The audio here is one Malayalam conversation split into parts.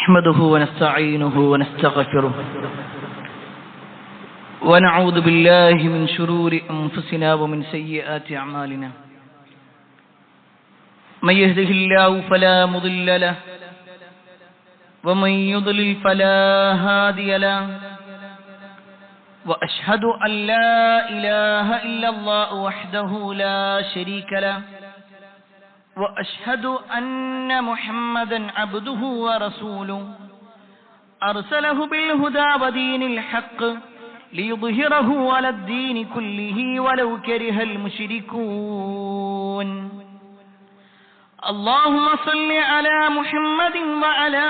نحمده ونستعينه ونستغفره ونعوذ بالله من شرور أنفسنا ومن سيئات أعمالنا من يهده الله فلا مضل له ومن يضلل فلا هادي له وأشهد أن لا إله إلا الله وحده لا شريك له وأشهد أن محمدا عبده ورسوله أرسله بالهدى ودين الحق ليظهره على الدين كله ولو كره المشركون اللهم صل على محمد وعلى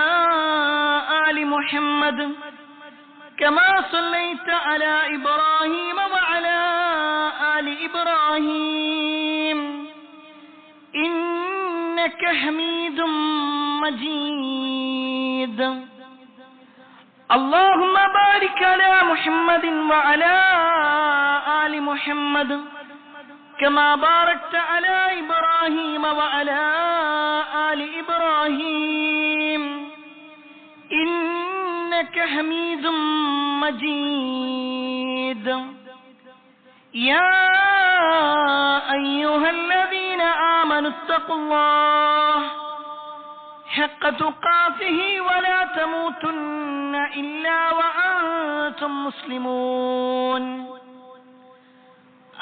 آل محمد كما صليت على إبراهيم وعلى آل إبراهيم إنك حميد مجيد اللهم بارك على محمد وعلى آل محمد كما باركت على إبراهيم وعلى آل إبراهيم إنك حميد مجيد يا أيها الذين آمنوا اتقوا الله حق تقاته ولا تموتن إلا وأنتم مسلمون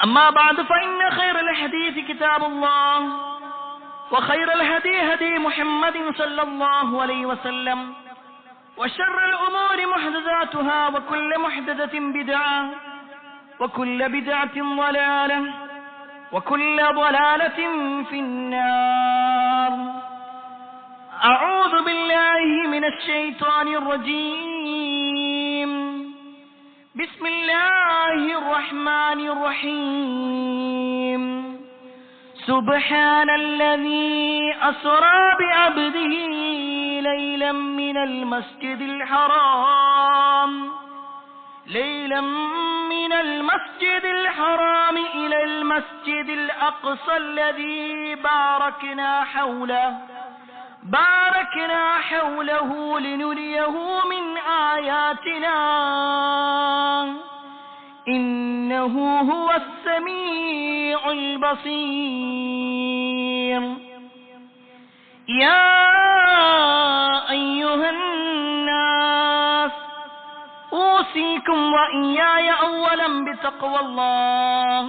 أما بعد فإن خير الحديث كتاب الله وخير الهدي هدي محمد صلى الله عليه وسلم وشر الأمور محدثاتها وكل محدثة بدعة وكل بدعة ضلالة وكل ضلالة في النار أعوذ بالله من الشيطان الرجيم بسم الله الرحمن الرحيم سبحان الذي أسرى بعبده ليلا من المسجد الحرام إلى المسجد الأقصى الذي باركنا حوله لنريه من آياتنا إنه هو السميع البصير يا أيها الناس أوصيكم وإياي أولا بتقوى الله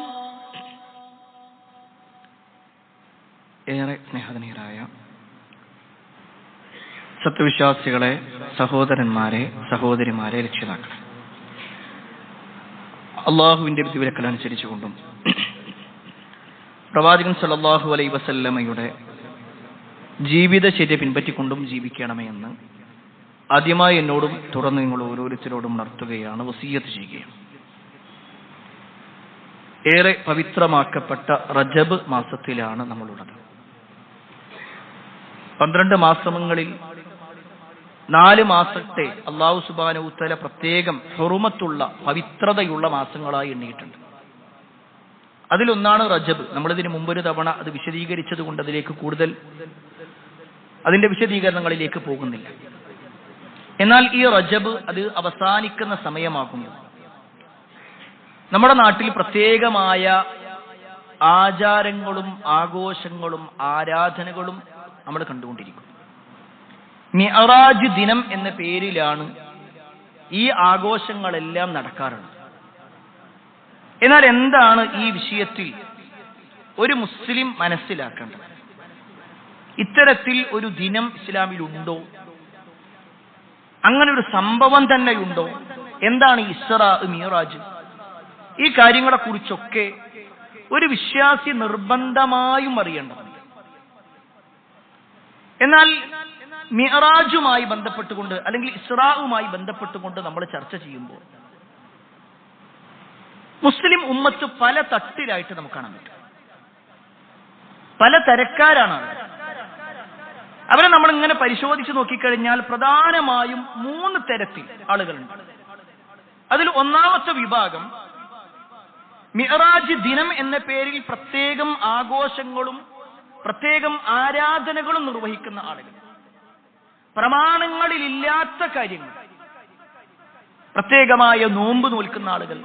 ഏറെ സ്നേഹധനീയരായ സത്യവിശ്വാസികളെ, സഹോദരന്മാരെ, സഹോദരിമാരെ, രക്ഷിതാക്കളെ, അള്ളാഹുവിന്റെ വിധിവിലക്കലനുസരിച്ചുകൊണ്ടും പ്രവാചകൻ സല്ലല്ലാഹു അലൈഹി വസല്ലമയുടെ ജീവിതചര്യ പിൻപറ്റിക്കൊണ്ടും ജീവിക്കണമേ എന്ന് ആദ്യമായി എന്നോടും തുടർന്ന് നിങ്ങൾ ഓരോരുത്തരോടും ഉണർത്തുകയാണ്, വസിയ്യത്ത് ചെയ്യുകയാണ്. ഏറെ പവിത്രമാക്കപ്പെട്ട റജബ് മാസത്തിലാണ് നമ്മളുള്ളത്. 12 മാസങ്ങളിൽ 4 മാസത്തെ അല്ലാഹു സുബ്ഹാനഹു വ തആല പ്രത്യേകം ഹുറുമത്തുള്ള പവിത്രതയുള്ള മാസങ്ങളായി എണ്ണിയിട്ടുണ്ട്. അതിലൊന്നാണ് റജബ്. നമ്മളിതിന് മുമ്പൊരു തവണ അത് വിശദീകരിച്ചത് കൊണ്ട് അതിലേക്ക് കൂടുതൽ അതിന്റെ വിശദീകരണങ്ങളിലേക്ക് പോകുന്നില്ല. എന്നാൽ ഈ റജബ് അത് അവസാനിക്കുന്ന സമയമാകുമ്പോൾ നമ്മുടെ നാട്ടിൽ പ്രത്യേകമായ ആചാരങ്ങളും ആഘോഷങ്ങളും ആരാധനകളും നമ്മൾ കണ്ടുകൊണ്ടിരിക്കും. മിഅ്റാജ് ദിനം എന്ന പേരിലാണ് ഈ ആഘോഷങ്ങളെല്ലാം നടക്കാറുള്ളത്. എന്നാൽ എന്താണ് ഈ വിഷയത്തിൽ ഒരു മുസ്ലിം മനസ്സിലാക്കേണ്ടത്? ഇത്തരത്തിൽ ഒരു ദിനം ഇസ്ലാമിലുണ്ടോ? അങ്ങനെ ഒരു സംഭവം തന്നെയുണ്ടോ? എന്താണ് ഇസ്റാ മിഅ്റാജ്? ഈ കാര്യങ്ങളെ കുറിച്ചൊക്കെ ഒരു വിശ്വാസി നിർബന്ധമായും അറിയേണ്ടതുണ്ട്. എന്നാൽ മിഅ്റാജുമായി ബന്ധപ്പെട്ടുകൊണ്ട് അല്ലെങ്കിൽ ഇസ്റാവുമായി ബന്ധപ്പെട്ടുകൊണ്ട് നമ്മൾ ചർച്ച ചെയ്യുമ്പോൾ മുസ്ലിം ഉമ്മത്ത് പല തട്ടിലായിട്ട് നമുക്ക് കാണാൻ പറ്റും. പല തരക്കാരാണ് അവരെ നമ്മൾ ഇങ്ങനെ പരിശോധിച്ച് നോക്കിക്കഴിഞ്ഞാൽ പ്രധാനമായും 3 തരത്തിൽ ആളുകളുണ്ട്. അതിൽ ഒന്നാമത്തെ വിഭാഗം മിഅ്റാജ് ദിനം എന്ന പേരിൽ പ്രത്യേകം ആഘോഷങ്ങളും പ്രത്യേകം ആരാധനകളും നിർവഹിക്കുന്ന ആളുകൾ. പ്രമാണങ്ങളിലില്ലാത്ത കാര്യങ്ങൾ, പ്രത്യേകമായ നോമ്പ് നോൽക്കുന്ന ആളുകൾ,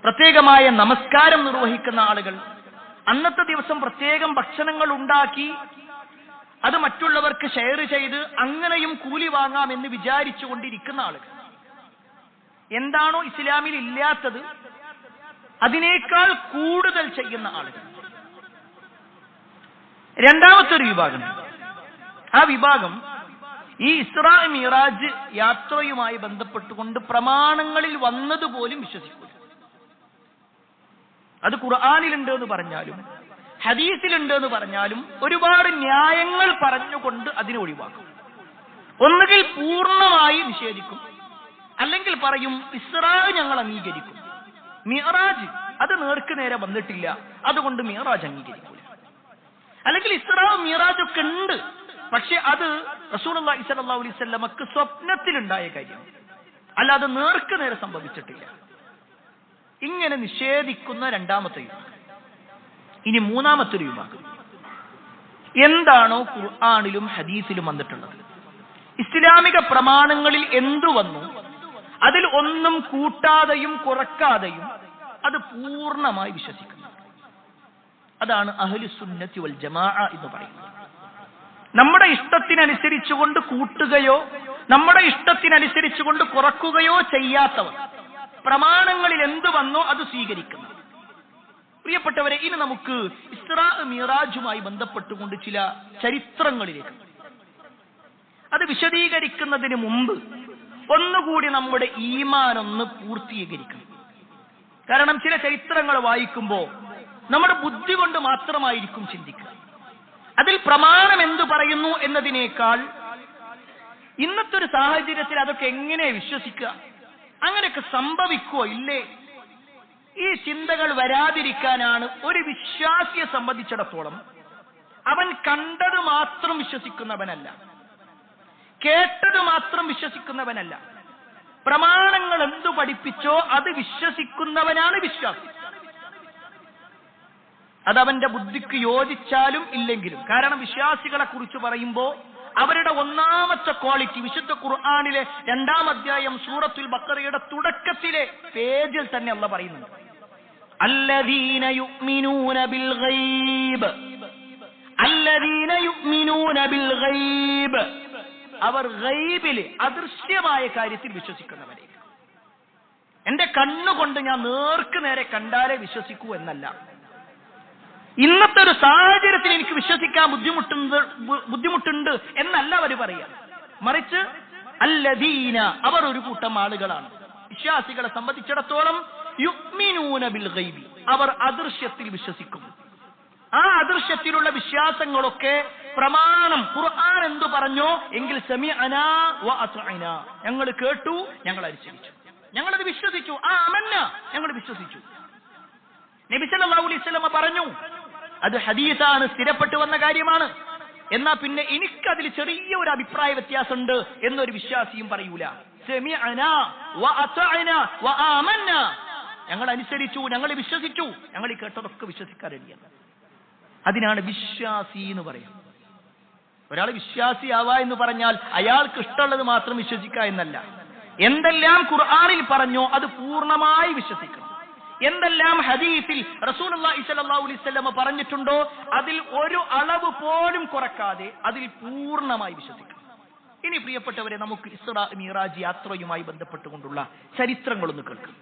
പ്രത്യേകമായ നമസ്കാരം നിർവഹിക്കുന്ന ആളുകൾ, അന്നത്തെ ദിവസം പ്രത്യേകം ഭക്ഷണങ്ങൾ ഉണ്ടാക്കി അത് മറ്റുള്ളവർക്ക് ഷെയർ ചെയ്ത് അങ്ങനെയും കൂലി വാങ്ങാമെന്ന് വിചാരിച്ചു കൊണ്ടിരിക്കുന്ന ആളുകൾ, എന്താണോ ഇസ്ലാമിൽ ഇല്ലാത്തത് അതിനേക്കാൾ കൂടുതൽ ചെയ്യുന്ന ആളുകൾ. രണ്ടാമത്തെ ഒരു വിഭാഗം, ആ വിഭാഗം ഈ ഇസ്രാ മിറാജ് യാത്രയുമായി ബന്ധപ്പെട്ടുകൊണ്ട് പ്രമാണങ്ങളിൽ വന്നതുപോലും വിശ്വസിക്കും. അത് ഖുർആനിലുണ്ട് എന്ന് പറഞ്ഞാലും ഹദീസിലുണ്ട് എന്ന് പറഞ്ഞാലും ഒരുപാട് ന്യായങ്ങൾ പറഞ്ഞുകൊണ്ട് അതിനെ ഒഴിവാക്കും. ഒന്നുകിൽ പൂർണ്ണമായി നിഷേധിക്കും, അല്ലെങ്കിൽ പറയും ഇസ്രാ ഞങ്ങൾ അംഗീകരിക്കും, മിറാജ് അത് നേർക്ക് നേരെ വന്നിട്ടില്ല, അതുകൊണ്ട് മിറാജ് അംഗീകരിക്കില്ല. അല്ലെങ്കിൽ ഇസ്രാ മിറാജ് ഒക്കെ ഉണ്ട്, പക്ഷെ അത് റസൂലുള്ളാഹി സ്വല്ലല്ലാഹു അലൈഹി വസല്ലമക്ക് സ്വപ്നത്തിലുണ്ടായ കാര്യമാണ്, അല്ലാതെ നേർക്ക് നേരെ സംഭവിച്ചിട്ടില്ല. ഇങ്ങനെ നിഷേധിക്കുന്ന രണ്ടാമത്തെ വിഭാഗം. ഇനി മൂന്നാമത്തെ ഒരു വിഭാഗം, എന്താണോ ഖുർആനിലും ഹദീസിലും വന്നിട്ടുള്ളത്, ഇസ്ലാമിക പ്രമാണങ്ങളിൽ എന്തു വന്നു അതിൽ ഒന്നും കൂട്ടാതെയും കുറക്കാതെയും അത് പൂർണ്ണമായി വിശ്വസിക്കുന്നു. അതാണ് അഹ്ലുസ് സുന്നത്തി വൽ ജമാഅ എന്ന് പറയുന്നത്. നമ്മുടെ ഇഷ്ടത്തിനനുസരിച്ചുകൊണ്ട് കൂട്ടുകയോ നമ്മുടെ ഇഷ്ടത്തിനനുസരിച്ചുകൊണ്ട് കുറക്കുകയോ ചെയ്യാത്തവർ, പ്രമാണങ്ങളിൽ എന്ത് വന്നോ അത് സ്വീകരിക്കുന്നു. പ്രിയപ്പെട്ടവരെ, ഇനി നമുക്ക് ഇസ്രാ മിറാജുമായി ബന്ധപ്പെട്ടുകൊണ്ട് ചില ചരിത്രങ്ങളിലേക്ക്, അത് വിശദീകരിക്കുന്നതിന് മുമ്പ് ഒന്നുകൂടി നമ്മുടെ ഈമാൻ ഒന്ന് പൂർത്തീകരിക്കണം. കാരണം ചില ചരിത്രങ്ങൾ വായിക്കുമ്പോൾ നമ്മുടെ ബുദ്ധി കൊണ്ട് മാത്രമായിരിക്കും ചിന്തിക്കുക. അതിൽ പ്രമാണം എന്തു പറയുന്നു എന്നതിനേക്കാൾ ഇന്നത്തെ ഒരു സാഹചര്യത്തിൽ അതൊക്കെ എങ്ങനെ വിശ്വസിക്കുക, അങ്ങനെയൊക്കെ സംഭവിക്കുവോ ഇല്ലേ, ഈ ചിന്തകൾ വരാതിരിക്കാനാണ് ഒരു വിശ്വാസിയെ സംബന്ധിച്ചിടത്തോളം അവൻ കണ്ടത് മാത്രം വിശ്വസിക്കുന്നവനല്ല, കേട്ടത് മാത്രം വിശ്വസിക്കുന്നവനല്ല, പ്രമാണങ്ങൾ എന്തു പഠിപ്പിച്ചോ അത് വിശ്വസിക്കുന്നവനാണ് വിശ്വാസി. അതവന്റെ ബുദ്ധിക്ക് യോജിച്ചാലും ഇല്ലെങ്കിലും. കാരണം വിശ്വാസികളെ കുറിച്ച് പറയുമ്പോൾ അവരുടെ ഒന്നാമത്തെ ക്വാളിറ്റി വിശുദ്ധ ഖുർആനിലെ 2-ാം അധ്യായം സൂറത്തുൽ ബഖറയുടെ തുടക്കത്തിലെ പേജിൽ തന്നെ അല്ലാഹ് പറയുന്നുണ്ട്, അല്ലദീന യുഅ്മിനൂന ബിൽ ഗൈബ്, അല്ലദീന യുഅ്മിനൂന ബിൽ ഗൈബ്, അവർ ഗൈബിൽ അദൃശ്യമായ കാര്യത്തിൽ വിശ്വസിക്കുന്നവരെ. എന്റെ കണ്ണുകൊണ്ട് ഞാൻ നേർക്ക് നേരെ കണ്ടാലേ വിശ്വസിക്കൂ എന്നല്ല. ഇന്നത്തെ ഒരു സാഹചര്യത്തിൽ എനിക്ക് വിശ്വസിക്കാൻ ബുദ്ധിമുട്ടുണ്ട് എന്നല്ല അവർ പറയുക. മറിച്ച് അല്ലദീന, അവർ ഒരു കൂട്ടം ആളുകളാണ്. വിശ്വാസികളെ സംബന്ധിച്ചിടത്തോളം യുഅ്മിനൂന ബിൽ ഗൈബി, അവർ അദൃശ്യത്തിൽ വിശ്വസിക്കും. ആ അദൃശ്യത്തിലുള്ള വിശ്വാസങ്ങളൊക്കെ പ്രമാണം ഖുർആൻ എന്തു പറഞ്ഞോ എങ്കിൽ സമിഅനാ വ അത്അനാ, ഞങ്ങൾ കേട്ടു, ഞങ്ങൾ അനുസരിച്ചു, ഞങ്ങളത് വിശ്വസിച്ചു. ആമന്ന, ഞങ്ങൾ വിശ്വസിച്ചു. നബി സല്ലല്ലാഹു അലൈഹി വസല്ലം പറഞ്ഞു, അത് ഹദീസാണ്, സ്ഥിരപ്പെട്ടു വന്ന കാര്യമാണ്. എന്നാ പിന്നെ എനിക്കതിൽ ചെറിയ ഒരു അഭിപ്രായ വ്യത്യാസമുണ്ട് എന്നൊരു വിശ്വാസിയും പറയൂല. സമിഅനാ വ അത്അനാ വ ആമന്ന, ഞങ്ങൾ അനുസരിച്ചു, ഞങ്ങൾ വിശ്വസിച്ചു, ഞങ്ങൾ ഈ കേട്ടതൊക്കെ വിശ്വസിക്കാൻ റെഡിയാണ്. അതിനാണ് വിശ്വാസി എന്ന് പറയുന്നത്. ഒരാൾ വിശ്വാസിയാവാ എന്ന് പറഞ്ഞാൽ അയാൾക്ക് ഇഷ്ടമുള്ളത് മാത്രം വിശ്വസിക്കുക എന്നല്ല. എന്തെല്ലാം ഖുർആനിൽ പറഞ്ഞോ അത് പൂർണ്ണമായി വിശ്വസിക്കണം. എന്തെല്ലാം ഹദീസിൽ റസൂലുള്ളാഹി സ്വല്ലല്ലാഹു അലൈഹി വസല്ലം പറഞ്ഞിട്ടുണ്ടോ അതിൽ ഒരു അളവ് പോലും കുറക്കാതെ അതിൽ പൂർണ്ണമായി വിശ്വസിക്കണം. ഇനി പ്രിയപ്പെട്ടവരെ, നമുക്ക് ഇസ്രാ മിറാജ് യാത്രയുമായി ബന്ധപ്പെട്ടുകൊണ്ടുള്ള ചരിത്രങ്ങളൊന്ന് കേൾക്കാം.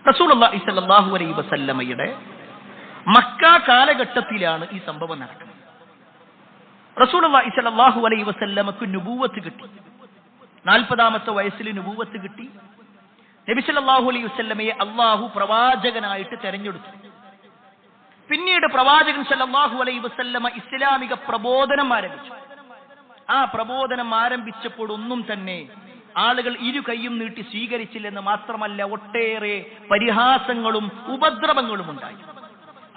റസൂലുള്ളാഹി സ്വല്ലല്ലാഹു അലൈഹി വസല്ലമയുടെ മക്ക കാലഘട്ടത്തിലാണ് ഈ സംഭവം നടക്കുന്നത്. റസൂലുള്ളാഹി സ്വല്ലല്ലാഹു അലൈഹി വസല്ലമക്ക് നുബുവത്ത് കിട്ടി. 40-ാമത്തെ വയസ്സിൽ നുബുവത്ത് കിട്ടി. നബി സല്ലല്ലാഹു അലൈഹി വസല്ലമയെ അല്ലാഹു പ്രവാചകനായിട്ട് തെരഞ്ഞെടുത്തു. പിന്നീട് പ്രവാചകൻ സല്ലല്ലാഹു അലൈഹി വസല്ലമ ഇസ്ലാമിക പ്രബോധനം ആരംഭിച്ചു. ആ പ്രബോധനം ആരംഭിച്ചപ്പോൾ ഒന്നും തന്നെ ആളുകൾ ഇരു കൈയും നീട്ടി സ്വീകരിച്ചില്ലെന്ന് മാത്രമല്ല, ഒട്ടേറെ പരിഹാസങ്ങളും ഉപദ്രവങ്ങളും ഉണ്ടായി.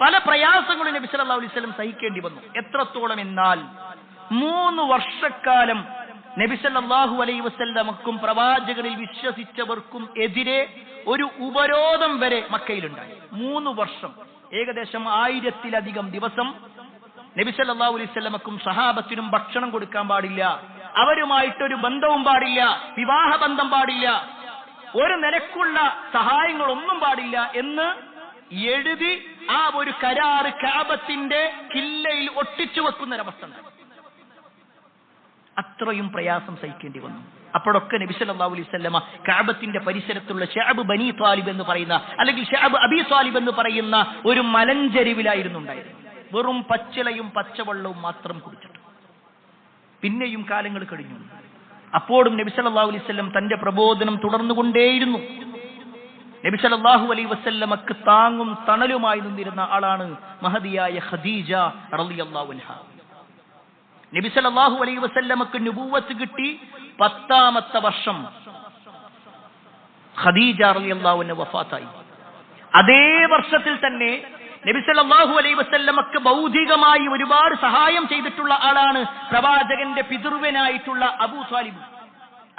പല പ്രയാസങ്ങളും നബി സല്ലല്ലാഹു അലൈഹി വസല്ലം സഹിക്കേണ്ടി വന്നു. എത്രത്തോളം എന്നാൽ 3 വർഷക്കാലം നബി സല്ലല്ലാഹു അലൈഹി വസല്ലമക്കും പ്രവാചകനിൽ വിശ്വസിച്ചവർക്കും എതിരെ ഒരു ഉപരോധം വരെ മക്കയിലുണ്ടായി. 3 വർഷം, ഏകദേശം 1000-ലധികം ദിവസം നബി സല്ലല്ലാഹു അലൈഹി വസല്ലമക്കും സഹാബത്തിനും ഭക്ഷണം കൊടുക്കാൻ പാടില്ല, അവരുമായിട്ടൊരു ബന്ധവും പാടില്ല, വിവാഹബന്ധം പാടില്ല, ഒരു നിലക്കുള്ള സഹായങ്ങളൊന്നും പാടില്ല എന്ന് എഴുതി ആ ഒരു കരാറ് കഅബത്തിന്റെ കില്ലയിൽ ഒട്ടിച്ചു വെക്കുന്നൊരവസ്ഥ ഉണ്ട്. അത്രയും പ്രയാസം സഹിക്കേണ്ടി വന്നു. അപ്പോഴൊക്കെ നബി സല്ലല്ലാഹു അലൈഹി വസല്ലമ കഅബത്തിന്റെ പരിസരത്തുള്ള ശഅബ് ബനി ത്വാലിബ് എന്ന് പറയുന്ന, അല്ലെങ്കിൽ ശഅബ് അബി ത്വാലിബ് എന്ന് പറയുന്ന ഒരു മലഞ്ചെരിവിലായിരുന്നു ഉണ്ടായിരുന്നത്. വെറും പച്ചിലയും പച്ചവെള്ളവും മാത്രം കുടിച്ചിട്ട്. പിന്നെയും കാലങ്ങൾ കഴിഞ്ഞു. അപ്പോഴും നബി സല്ലല്ലാഹു അലൈഹി വസല്ലം തന്റെ പ്രബോധനം തുടർന്നുകൊണ്ടേയിരുന്നു. നബി സല്ലല്ലാഹു അലൈഹി വസല്ലമക്ക് താങ്ങും തണലുമായി നിന്നിരുന്ന ആളാണ് മഹദിയായ ഖദീജ റളിയല്ലാഹു അൻഹ. നബി സല്ലല്ലാഹു അലൈഹി വസല്ലമക്ക് നുബുവത്ത് കിട്ടി 10ാമത്തെ വർഷം ഖദീജ റളിയല്ലാഹു അൻഹ വഫാത്തായി. അതേ വർഷത്തിൽ തന്നെ നബി സല്ലല്ലാഹു അലൈഹി വസല്ലമക്ക് ഭൗതികമായി ഒരുപാട് സഹായം ചെയ്തിട്ടുള്ള ആളാണ് പ്രവാചകന്റെ പിതൃവനായിട്ടുള്ള അബൂ ത്വാലിബ്.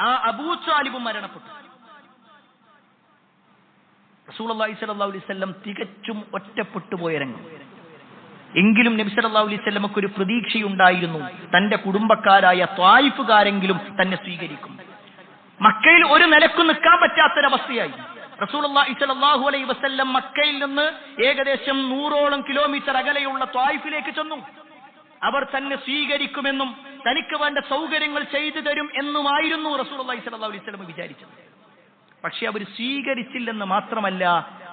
ആ അബൂ ത്വാലിബ് മരണപ്പെട്ടു. റസൂലുള്ളാഹി സ്വല്ലല്ലാഹു അലൈഹി വസല്ലം തികച്ചും ഒറ്റപ്പെട്ടു പോയ രംഗം. എങ്കിലും നബി സല്ലല്ലാഹു അലൈഹി വസല്ലമക്ക് ഒരു പ്രതീക്ഷയുണ്ടായിരുന്നു, തന്റെ കുടുംബക്കാരായ ത്വായിഫുകാരെങ്കിലും തന്നെ സ്വീകരിക്കും. മക്കയിൽ ഒരു നിലക്കും നിൽക്കാൻ പറ്റാത്തൊരവസ്ഥയായി. റസൂലുള്ളാഹി സ്വല്ലല്ലാഹു അലൈഹി വസല്ലം മക്കയിൽ നിന്ന് ഏകദേശം 100ഓളം കിലോമീറ്റർ അകലെയുള്ള ത്വായിഫിലേക്ക് ചെന്നു. അവർ തന്നെ സ്വീകരിക്കുമെന്നും തനിക്ക് വേണ്ട സൗകര്യങ്ങൾ ചെയ്തു തരും എന്നുമായിരുന്നു റസൂലുള്ളാഹി സ്വല്ലല്ലാഹു അലൈഹി വസല്ലം വിചാരിച്ചത്. പക്ഷെ അവർ സ്വീകരിച്ചില്ലെന്ന് മാത്രമല്ല,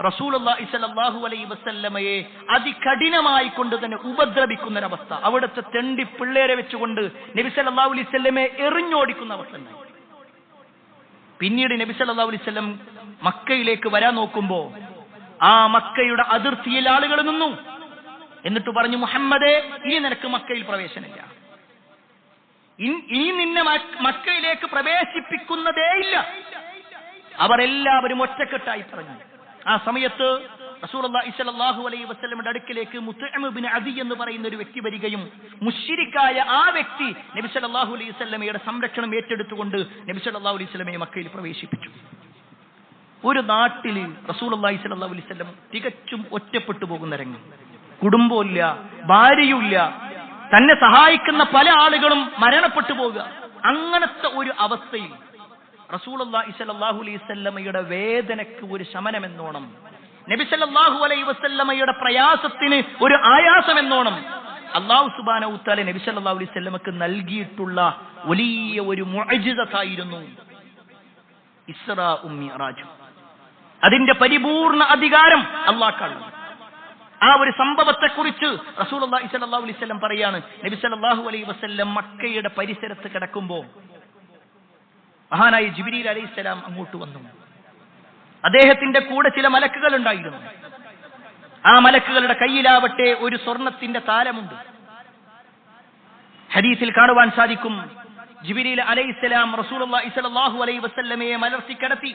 റസൂലുള്ളാഹി സ്വല്ലല്ലാഹു അലൈഹി വസല്ലമയെ അതികഠിനമായി കൊണ്ട് തന്നെ ഉപദ്രവിക്കുന്നൊരവസ്ഥ, അവിടുത്തെ തെണ്ടി പിള്ളേരെ വെച്ചുകൊണ്ട് നബി സല്ലല്ലാഹു അലൈഹി വസല്ലമയെ എറിഞ്ഞോടിക്കുന്ന അവസ്ഥ ഉണ്ടായി. പിന്നീട് നബി സല്ലല്ലാഹു അലൈഹി വസല്ലം മക്കയിലേക്ക് വരാൻ നോക്കുമ്പോ ആ മക്കയുടെ അതിർത്തിയിൽ ആളുകൾ നിന്നു. എന്നിട്ട് പറഞ്ഞു, മുഹമ്മദേ, ഇനി നിനക്ക് മക്കയിൽ പ്രവേശനമില്ല, ഇനി നിന്നെ മക്കയിലേക്ക് പ്രവേശിപ്പിക്കുന്നതേയില്ല. അവർ എല്ലാവരും ഒറ്റക്കെട്ടായി പറഞ്ഞു. ആ സമയത്ത് റസൂലുള്ളാഹി സ്വല്ലല്ലാഹു അലൈഹി വസല്ലമയുടെ അടുക്കിലേക്ക് മുത്ഇം ഇബ്നു അദി എന്ന് പറയുന്ന ഒരു വ്യക്തി വരികയും മുശ്രിക്കായ ആ വ്യക്തി നബി സല്ലല്ലാഹു അലൈഹി വസല്ലമയുടെ സംരക്ഷണം ഏറ്റെടുത്തുകൊണ്ട് നബി സല്ലല്ലാഹു അലൈഹി വസല്ലമയെ മക്കയിൽ പ്രവേശിപ്പിച്ചു. ഒരു നാട്ടിൽ റസൂലുള്ളാഹി സ്വല്ലല്ലാഹു അലൈഹി വസല്ലം തികച്ചും ഒറ്റപ്പെട്ടു പോകുന്ന രംഗം. കുടുംബമില്ല, ഭാര്യയില്ല, തന്നെ സഹായിക്കുന്ന പല ആളുകളും മരണപ്പെട്ടു പോകുക. അങ്ങനത്തെ ഒരു അവസ്ഥയിൽ റസൂലുള്ളാഹി സ്വല്ലല്ലാഹു അലൈഹി വസല്ലമയുടെ വേദനയ്ക്ക് ഒരു ശമനമെന്നോണം, നബി സല്ലല്ലാഹു അലൈഹി വസല്ലമയുടെ പ്രയാസത്തിന് ഒരു ആയാസമെന്നോണം അല്ലാഹു സുബ്ഹാനഹു വ തആല നബി സല്ലല്ലാഹു അലൈഹി വസല്ലമക്ക് നൽകിയിട്ടുള്ള വലിയ ഒരു മുഅ്ജിസത്തായിരുന്നു ഇസ്റാഉം മിഅ്റാജും. അതിന്റെ പരിപൂർണ അധികാരം അല്ലാഹുക്കാണ്. ആ ഒരു സംഭവത്തെക്കുറിച്ച് റസൂലുള്ളാഹി സ്വല്ലല്ലാഹു അലൈഹി വസല്ലം പറയാണ്, നബി സല്ലല്ലാഹു അലൈഹി വസല്ലം മക്കയുടെ പരിസരത്ത് കിടക്കുമ്പോൾ മഹാനായ ജിബ്രീൽ അലൈഹിസ്സലാം അങ്ങോട്ട് വന്നു. അദ്ദേഹത്തിന്റെ കൂടെ ചില മലക്കുകൾ ഉണ്ടായിരുന്നു. ആ മലക്കുകളുടെ കയ്യിലാവട്ടെ ഒരു സ്വർണത്തിന്റെ താലമുണ്ട്. ഹദീസിൽ കാണുവാൻ സാധിക്കും, ജിബ്രീൽ അലൈഹിസ്സലാം റസൂലുള്ളാഹി സ്വല്ലല്ലാഹു അലൈഹി വസല്ലമയെ മലർത്തി കിടത്തി.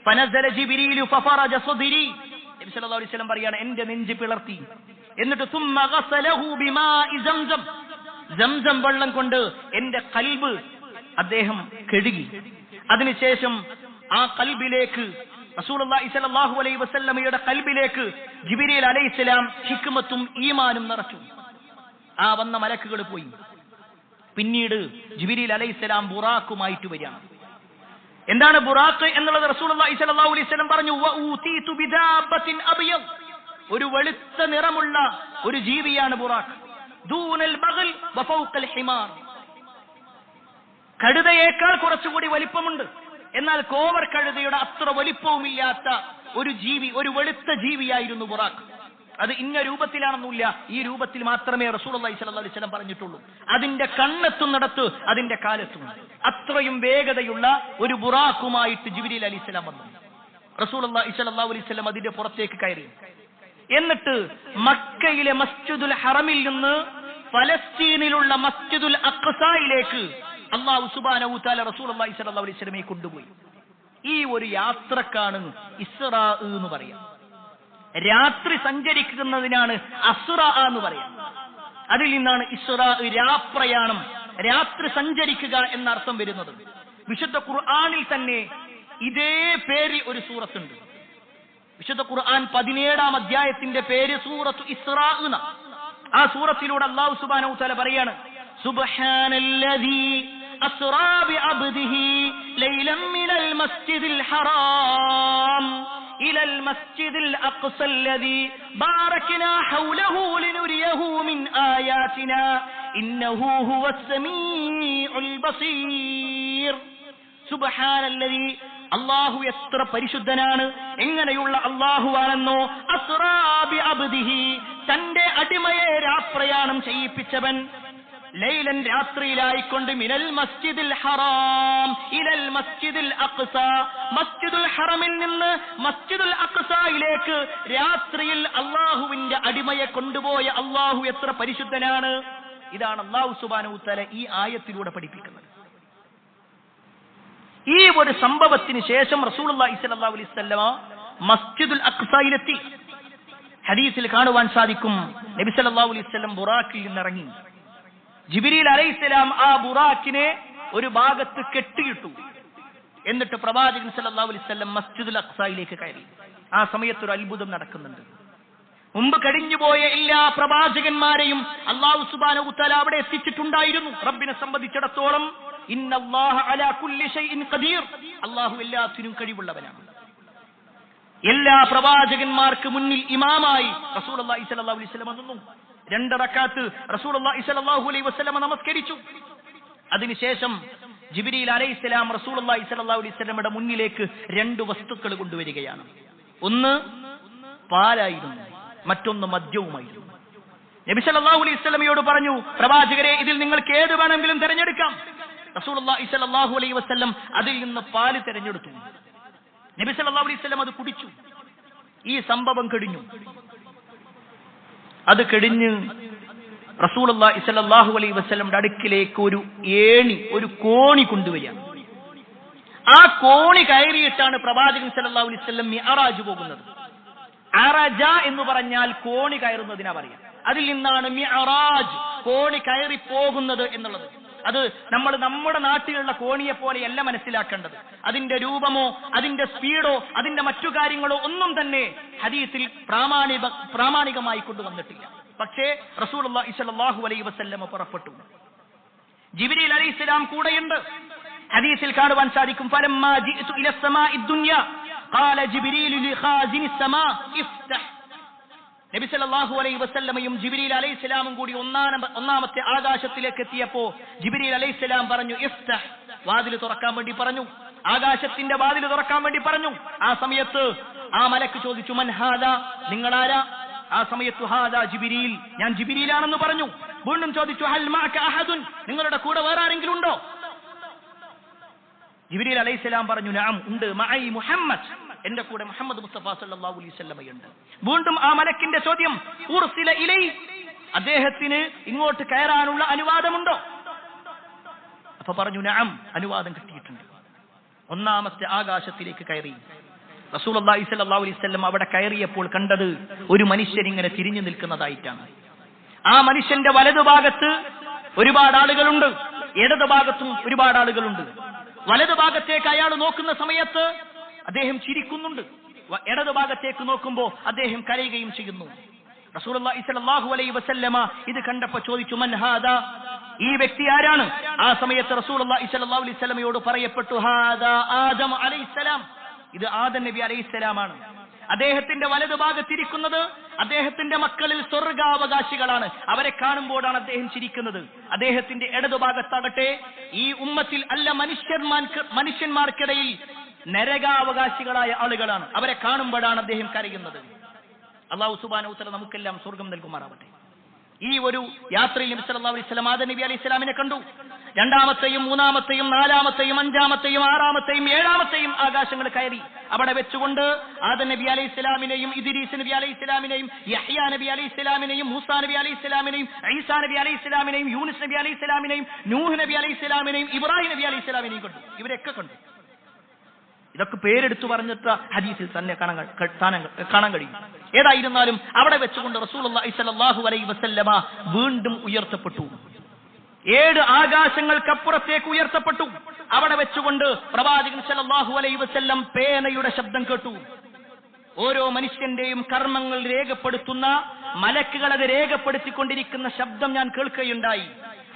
ഫനസല ജിബ്രീലു ഫഫറജ സദ്രി, നബി സല്ലല്ലാഹു അലൈഹി വസല്ലം പറയാണ്, എന്റെ നെഞ്ച് പിളർത്തി. എന്നിട്ട് സുമ്മ ഗസലഹു ബിമാഇ സംസം, സംസം വെള്ളം കൊണ്ട് എന്റെ ഖൽബ് അദ്ദേഹം കഴുകി. അതിനുശേഷം ആ ഖൽബിലേക്ക്, റസൂലുള്ളാഹി സ്വല്ലല്ലാഹു അലൈഹി വസല്ലമയുടെ ഖൽബിലേക്ക് ജിബ്രീൽ അലൈഹിസ്സലാം ഹിക്മത്തും ഈമാനും നിറച്ചു. ആ വന്ന മലക്കുകൾ പോയി. പിന്നീട് ജിബ്രീൽ അലൈഹിസ്സലാം ബുറാഖുമായിട്ട് വരികയാണ്. എന്താണ് ബുറാഖ് എന്നുള്ളത് റസൂലുള്ളാഹി സ്വല്ലല്ലാഹു അലൈഹി വസല്ലം പറഞ്ഞു, വഊതീതു ബിദാബത്തിൻ അബയദ്, ഒരു വെളുത്ത നിറമുള്ള ഒരു ജീവിയാണ് ബുറാഖ്. ദൂനൽ ബഗൽ വഫൗഖൽ ഹിമാർ, കഴുതയേക്കാൾ കുറച്ചുകൂടി വലിപ്പമുണ്ട്, എന്നാൽ കോവർ കഴുതയുടെ അത്ര വലിപ്പവുമില്ലാത്ത ഒരു ജീവി, ഒരു വെളുത്ത ജീവിയായിരുന്നു ബുറാഖ്. അത് ഇന്ന രൂപത്തിലാണെന്നില്ല, ഈ രൂപത്തിൽ മാത്രമേ റസൂലുള്ളാഹി സ്വല്ലല്ലാഹു അലൈഹി വസല്ലം പറഞ്ഞിട്ടുള്ളൂ. അതിന്റെ കണ്ണെത്തുന്നിടത്ത് അതിന്റെ കാലെത്തും. അത്രയും വേഗതയുള്ള ഒരു ബുറാഖുമായിട്ട് ജിബ്രീൽ അലൈഹിസ്സലാം വന്നു. റസൂലുള്ളാഹി സ്വല്ലല്ലാഹു അലൈഹി വസല്ലം അതിന്റെ പുറത്തേക്ക് കയറി. എന്നിട്ട് മക്കയിലെ മസ്ജിദുൽ ഹറമിൽ നിന്ന് ഫലസ്തീനിലുള്ള മസ്ജിദുൽ അഖ്സായിലേക്ക് അല്ലാഹു സുബ്ഹാനഹു വ തആല റസൂലുള്ളാഹി സ്വല്ലല്ലാഹു അലൈഹി വസല്ലമയെ കൊണ്ടുപോയി. ഈ ഒരു യാത്രക്കാണ് ഇസ്റാ എന്ന് പറയാം. രാത്രി സഞ്ചരിക്കുന്നതിനാണ് അസ്റാ എന്ന് പറയാം. അതിൽ നിന്നാണ് ഇസ്റാ, രാപ്രയാണം, രാത്രി സഞ്ചരിക്കുക എന്ന അർത്ഥം വരുന്നത്. വിശുദ്ധ ഖുർആനിൽ തന്നെ ഇതേ പേരിൽ ഒരു സൂറത്തുണ്ട്. വിശുദ്ധ ഖുർആൻ 17-ാം അധ്യായത്തിന്റെ പേര് സൂറത്തു ഇസ്റാ എന്നാണ്. ആ സൂറത്തിലൂടെ അല്ലാഹു സുബ്ഹാനഹു വ തആല പറയാണ്, സുബ്ഹാനല്ലദീ أسرى بعبده ليلا من المسجد الحرام إلى المسجد الأقصى الذي باركنا حوله لنريه من آياتنا إنه هو السميع البصير سبحان الذي അള്ളാഹു എത്ര പരിശുദ്ധനാണ്, എങ്ങനെയുള്ള അള്ളാഹുവാണെന്നോ. അസ്റാ ബിഅബ്ദിഹി, തന്റെ അടിമയെ രാപ്രയാണം ചെയ്യിപ്പിച്ചവൻ, ലൈലൻ രാത്രിയിലായിക്കൊണ്ട്, മിനൽ മസ്ജിദിൽ ഹറാം ഇലൽ മസ്ജിദിൽ അഖ്സ, മസ്ജിദുൽ ഹറമിൽ നിന്ന് മസ്ജിദുൽ അഖ്സയിലേക്ക് രാത്രിയിൽ അള്ളാഹുവിന്റെ അടിമയെ കൊണ്ടുപോയ അള്ളാഹു എത്ര പരിശുദ്ധനാണ്. ഇതാണ് അള്ളാഹു സുബ്ഹാനഹു വ തആല ഈ ആയത്തിലൂടെ പഠിപ്പിക്കുന്നത്. ഈ ഒരു സംഭവത്തിന് ശേഷം റസൂലുള്ളാഹി സ്വല്ലല്ലാഹു അലൈഹി വസല്ലമ മസ്ജിദുൽ അഖ്സയിലെത്തി. ഹദീസിൽ കാണുവാൻ സാധിക്കും, നബി സല്ലല്ലാഹു അലൈഹി വസല്ലം ബുറാക്കിൽ നിന്നിറങ്ങി. ജിബ്രീൽ അലൈഹിസ്സലാം ആ ബുറാക്കിനെ ഒരു ഭാഗത്ത് കെട്ടിയിട്ടു. എന്നിട്ട് പ്രവാചകൻ സല്ലല്ലാഹു അലൈഹി വസല്ലം മസ്ജിദുൽ അഖ്സയിലേക്ക് കയറി. ആ സമയത്ത് ഒരു അത്ഭുതം നടക്കുന്നുണ്ട്. മുമ്പ് കഴിഞ്ഞുപോയ എല്ലാ പ്രവാചകന്മാരെയും അല്ലാഹു സുബ്ഹാനഹു വ തആല അവിടെ എത്തിച്ചിട്ടുണ്ടായിരുന്നു. റബ്ബിനെ സംബന്ധിച്ചിടത്തോളം ഇന്നല്ലാഹ അലാ കുല്ലി ഷൈഇൻ ഖദീർ, അല്ലാഹു എല്ലാത്തിനും കഴിവുള്ളവനാണ്. എല്ലാ പ്രവാചകന്മാർക്ക് മുന്നിൽ ഇമാമായി റസൂലുള്ളാഹി സ്വല്ലല്ലാഹു അലൈഹി വസല്ലം നിന്നു. 2 റക്അത്ത് റസൂലുള്ളാഹി സ്വല്ലല്ലാഹു അലൈഹി വസല്ലം നമസ്കരിച്ചു. അതിനുശേഷം ജിബ്രീൽ അലൈഹിസ്സലാം റസൂലുള്ളാഹി സ്വല്ലല്ലാഹു അലൈഹി വസല്ലമയുടെ മുന്നിലേക്ക് 2 വസ്തുക്കൾ കൊണ്ടുവരികയാണ്. ഒന്ന് പാലായിരുന്നു, മറ്റൊന്ന് മദ്യവുമായിരുന്നു. നബി സല്ലല്ലാഹു അലൈഹി വസല്ലമയോട് പറഞ്ഞു, പ്രവാചകരെ, ഇതിൽ നിങ്ങൾക്ക് ഏത് വേണമെങ്കിലും തിരഞ്ഞെടുക്കാം. റസൂലുള്ളാഹി സ്വല്ലല്ലാഹു അലൈഹി വസല്ലം അതിൽ നിന്ന് പാല് തിരഞ്ഞെടുത്തു. നബി സല്ലല്ലാഹു അലൈഹി വസല്ലം അത് കുടിച്ചു. ഈ സംഭവം കഴിഞ്ഞു. അത് കഴിഞ്ഞ് റസൂലുള്ളാഹി സ്വല്ലല്ലാഹു അലൈഹി വസല്ലമയുടെ അടുക്കിലേക്ക് ഒരു കോണി കൊണ്ടുവരികയാണ്. ആ കോണി കയറിയിട്ടാണ് പ്രവാചകൻ സല്ലല്ലാഹു അലൈഹി വസല്ലം മിഅറാജ് പോകുന്നത്. അറജ എന്ന് പറഞ്ഞാൽ കോണി കയറുന്നതിനാ പറയാം. അതിൽ നിന്നാണ് മിഅറാജ്, കോണി കയറി പോകുന്നത് എന്നുള്ളത്. അത് നമ്മൾ നമ്മുടെ നാട്ടിലുള്ള കോണിയെ പോലെയല്ല മനസ്സിലാക്കേണ്ടത്. അതിന്റെ രൂപമോ അതിന്റെ സ്പീഡോ അതിന്റെ മറ്റു കാര്യങ്ങളോ ഒന്നും തന്നെ ഹദീസിൽ പ്രാമാണികമായി കൊണ്ടുവന്നിട്ടില്ല. പക്ഷേ റസൂലുള്ളാഹി സ്വല്ലല്ലാഹു അലൈഹി വസല്ലം പുറപ്പെട്ടു. ജിബ്രീൽ അലൈഹിസ്സലാം കൂടെയുണ്ട്. ഹദീസിൽ കാണുവാൻ സാധിക്കും, ഫലമ്മാ ജിഅ്തു ഇല സമാഇ ദുനിയ ഖാല ജിബ്രീൽ ലിഖാസിനി സമാ ഇഫ്തഹ്. നബി സല്ലല്ലാഹു അലൈഹി വസല്ലമയും ജിബ്രീൽ അലൈഹിസ്സലാമും കൂടി ഒന്നാമത്തെ ആകാശത്തിലേക്ക് എത്തിയപ്പോ ജിബ്രീൽ അലൈഹിസ്സലാം പറഞ്ഞു, ഇഫ്തഹ്, വാതിൽ തുറക്കാൻ വേണ്ടി പറഞ്ഞു. ആകാശത്തിന്റെ വാതിൽ തുറക്കാൻ വേണ്ടി പറഞ്ഞു. ആ സമയത്ത് ആ മലക്ക് ചോദിച്ചു, മൻ ഹാദാ, നിങ്ങളാരാ? ആ സമയത്ത് ഹാദാ ജിബ്രീൽ, ഞാൻ ജിബ്രീലാണെന്ന് പറഞ്ഞു. വീണ്ടും ചോദിച്ചു, ഹൽ മഅക അഹദുൻ, നിങ്ങളുടെ കൂടെ വേറെ ആരെങ്കിലും ഉണ്ടോ? ജിബ്രീൽ അലൈഹിസ്സലാം പറഞ്ഞു, നഅം, ഉണ്ട്, മഅയി മുഹമ്മദ്, എന്റെ കൂടെ മുഹമ്മദ് മുസ്തഫ സല്ലല്ലാഹു അലൈഹി വസല്ലമയുണ്ട്. വീണ്ടും ആ മലക്കിന്റെ ചോദ്യം, ഉർസില ഇലൈ, അദ്ദേഹത്തിന് ഇങ്ങോട്ട് കയറാനുള്ള അനുവാദമുണ്ടോ? അപ്പൊ പറഞ്ഞു, നഅം, അനുവാദം കിട്ടിയിട്ടുണ്ട്. ഒന്നാമത്തെ ആകാശത്തിലേക്ക് കയറി. റസൂലുള്ളാഹി സ്വല്ലല്ലാഹു അലൈഹി വസല്ലം അവിടെ കയറിയപ്പോൾ കണ്ടത് ഒരു മനുഷ്യൻ ഇങ്ങനെ തിരിഞ്ഞു നിൽക്കുന്നതായിട്ടാണ്. ആ മനുഷ്യന്റെ വലതുഭാഗത്ത് ഒരുപാട് ആളുകളുണ്ട്, ഇടതുഭാഗത്തും ഒരുപാട് ആളുകളുണ്ട്. വലതുഭാഗത്തേക്ക് അയാൾ നോക്കുന്ന സമയത്ത് അദ്ദേഹം ചിരിക്കുന്നുണ്ട്, ഇടതുഭാഗത്തേക്ക് നോക്കുമ്പോൾ അദ്ദേഹം കരയുകയും ചെയ്യുന്നു. റസൂലുള്ളാഹി സ്വല്ലല്ലാഹു അലൈഹി വസല്ലമ ഇത് കണ്ടപ്പോൾ ചോദിച്ചു, മൻ ഹാദാ, ഈ വ്യക്തി ആരാണ്? ആ സമയത്ത് റസൂലുള്ളാഹി സ്വല്ലല്ലാഹു അലൈഹി വസല്ലമയോട് പറയപ്പെട്ടു, ഹാദാ ആദം അലൈഹിസ്സലാം, ഇത് ആദം നബി അലൈഹിസ്സലാമാണ്. അദ്ദേഹത്തിന്റെ വലതുഭാഗത്തിരിക്കുന്നത് അദ്ദേഹത്തിന്റെ മക്കളിൽ സ്വർഗാവകാശികളാണ്. അവരെ കാണുമ്പോഴാണ് അദ്ദേഹം ചിരിക്കുന്നത്. അദ്ദേഹത്തിന്റെ ഇടതുഭാഗത്താകട്ടെ ഈ ഉമ്മത്തിൽ അല്ല മനുഷ്യന്മാർക്കിടയിൽ നരകാവകാശികളായ ആളുകളാണ്. അവരെ കാണുമ്പോഴാണ് അദ്ദേഹം കരയുന്നത്. അല്ലാഹു സുബ്ഹാനഹു വ തആല നമുക്കെല്ലാം സ്വർഗം നൽകുമാറാവട്ടെ. ഈ ഒരു യാത്രയിൽ നബി സല്ലല്ലാഹു അലൈഹി വസല്ലം ആദം നബി അലൈഹിസ്സലാമിനെ കണ്ടു. രണ്ടാമത്തെയും മൂന്നാമത്തെയും നാലാമത്തെയും അഞ്ചാമത്തെയും ആറാമത്തെയും ഏഴാമത്തെയും ആകാശങ്ങൾ കയറി. അവിടെ വെച്ചുകൊണ്ട് ആദം നബി അലൈഹിസ്സലാമിനെയും ഇദ്രീസ് നബി അലൈഹിസ്സലാമിനെയും യഹ്യാ നബി അലൈഹിസ്സലാമിനെയും മൂസാ നബി അലൈഹിസ്സലാമിനെയും ഈസാ നബി അലൈഹിസ്സലാമിനെയും യൂനുസ് നബി അലൈഹിസ്സലാമിനെയും നൂഹ് നബി അലൈഹിസ്സലാമിനെയും ഇബ്രാഹിം നബി അലൈഹിസ്സലാമിനെയും കണ്ടു. ഇവരെയൊക്കെ കണ്ടു. ഇതൊക്കെ പേരെടുത്തു പറഞ്ഞിട്ട് ഹദീസിൽ തന്നെ കാണാൻ കഴിയും. ഏതായിരുന്നാലും അവിടെ വെച്ചുകൊണ്ട് റസൂലുള്ളാഹി സ്വല്ലല്ലാഹു അലൈഹി വസല്ലമ വീണ്ടും ഉയർത്തപ്പെട്ടു. 7 ആകാശങ്ങൾക്കപ്പുറത്തേക്ക് ഉയർത്തപ്പെട്ടു. അവിടെ വെച്ചുകൊണ്ട് പ്രവാചകൻ സല്ലല്ലാഹു അലൈഹി വസല്ലം പേനയുടെ ശബ്ദം കേട്ടു. ഓരോ മനുഷ്യന്റെയും കർമ്മങ്ങൾ രേഖപ്പെടുത്തുന്ന മലക്കുകൾ അത് രേഖപ്പെടുത്തിക്കൊണ്ടിരിക്കുന്ന ശബ്ദം ഞാൻ കേൾക്കുകയുണ്ടായി.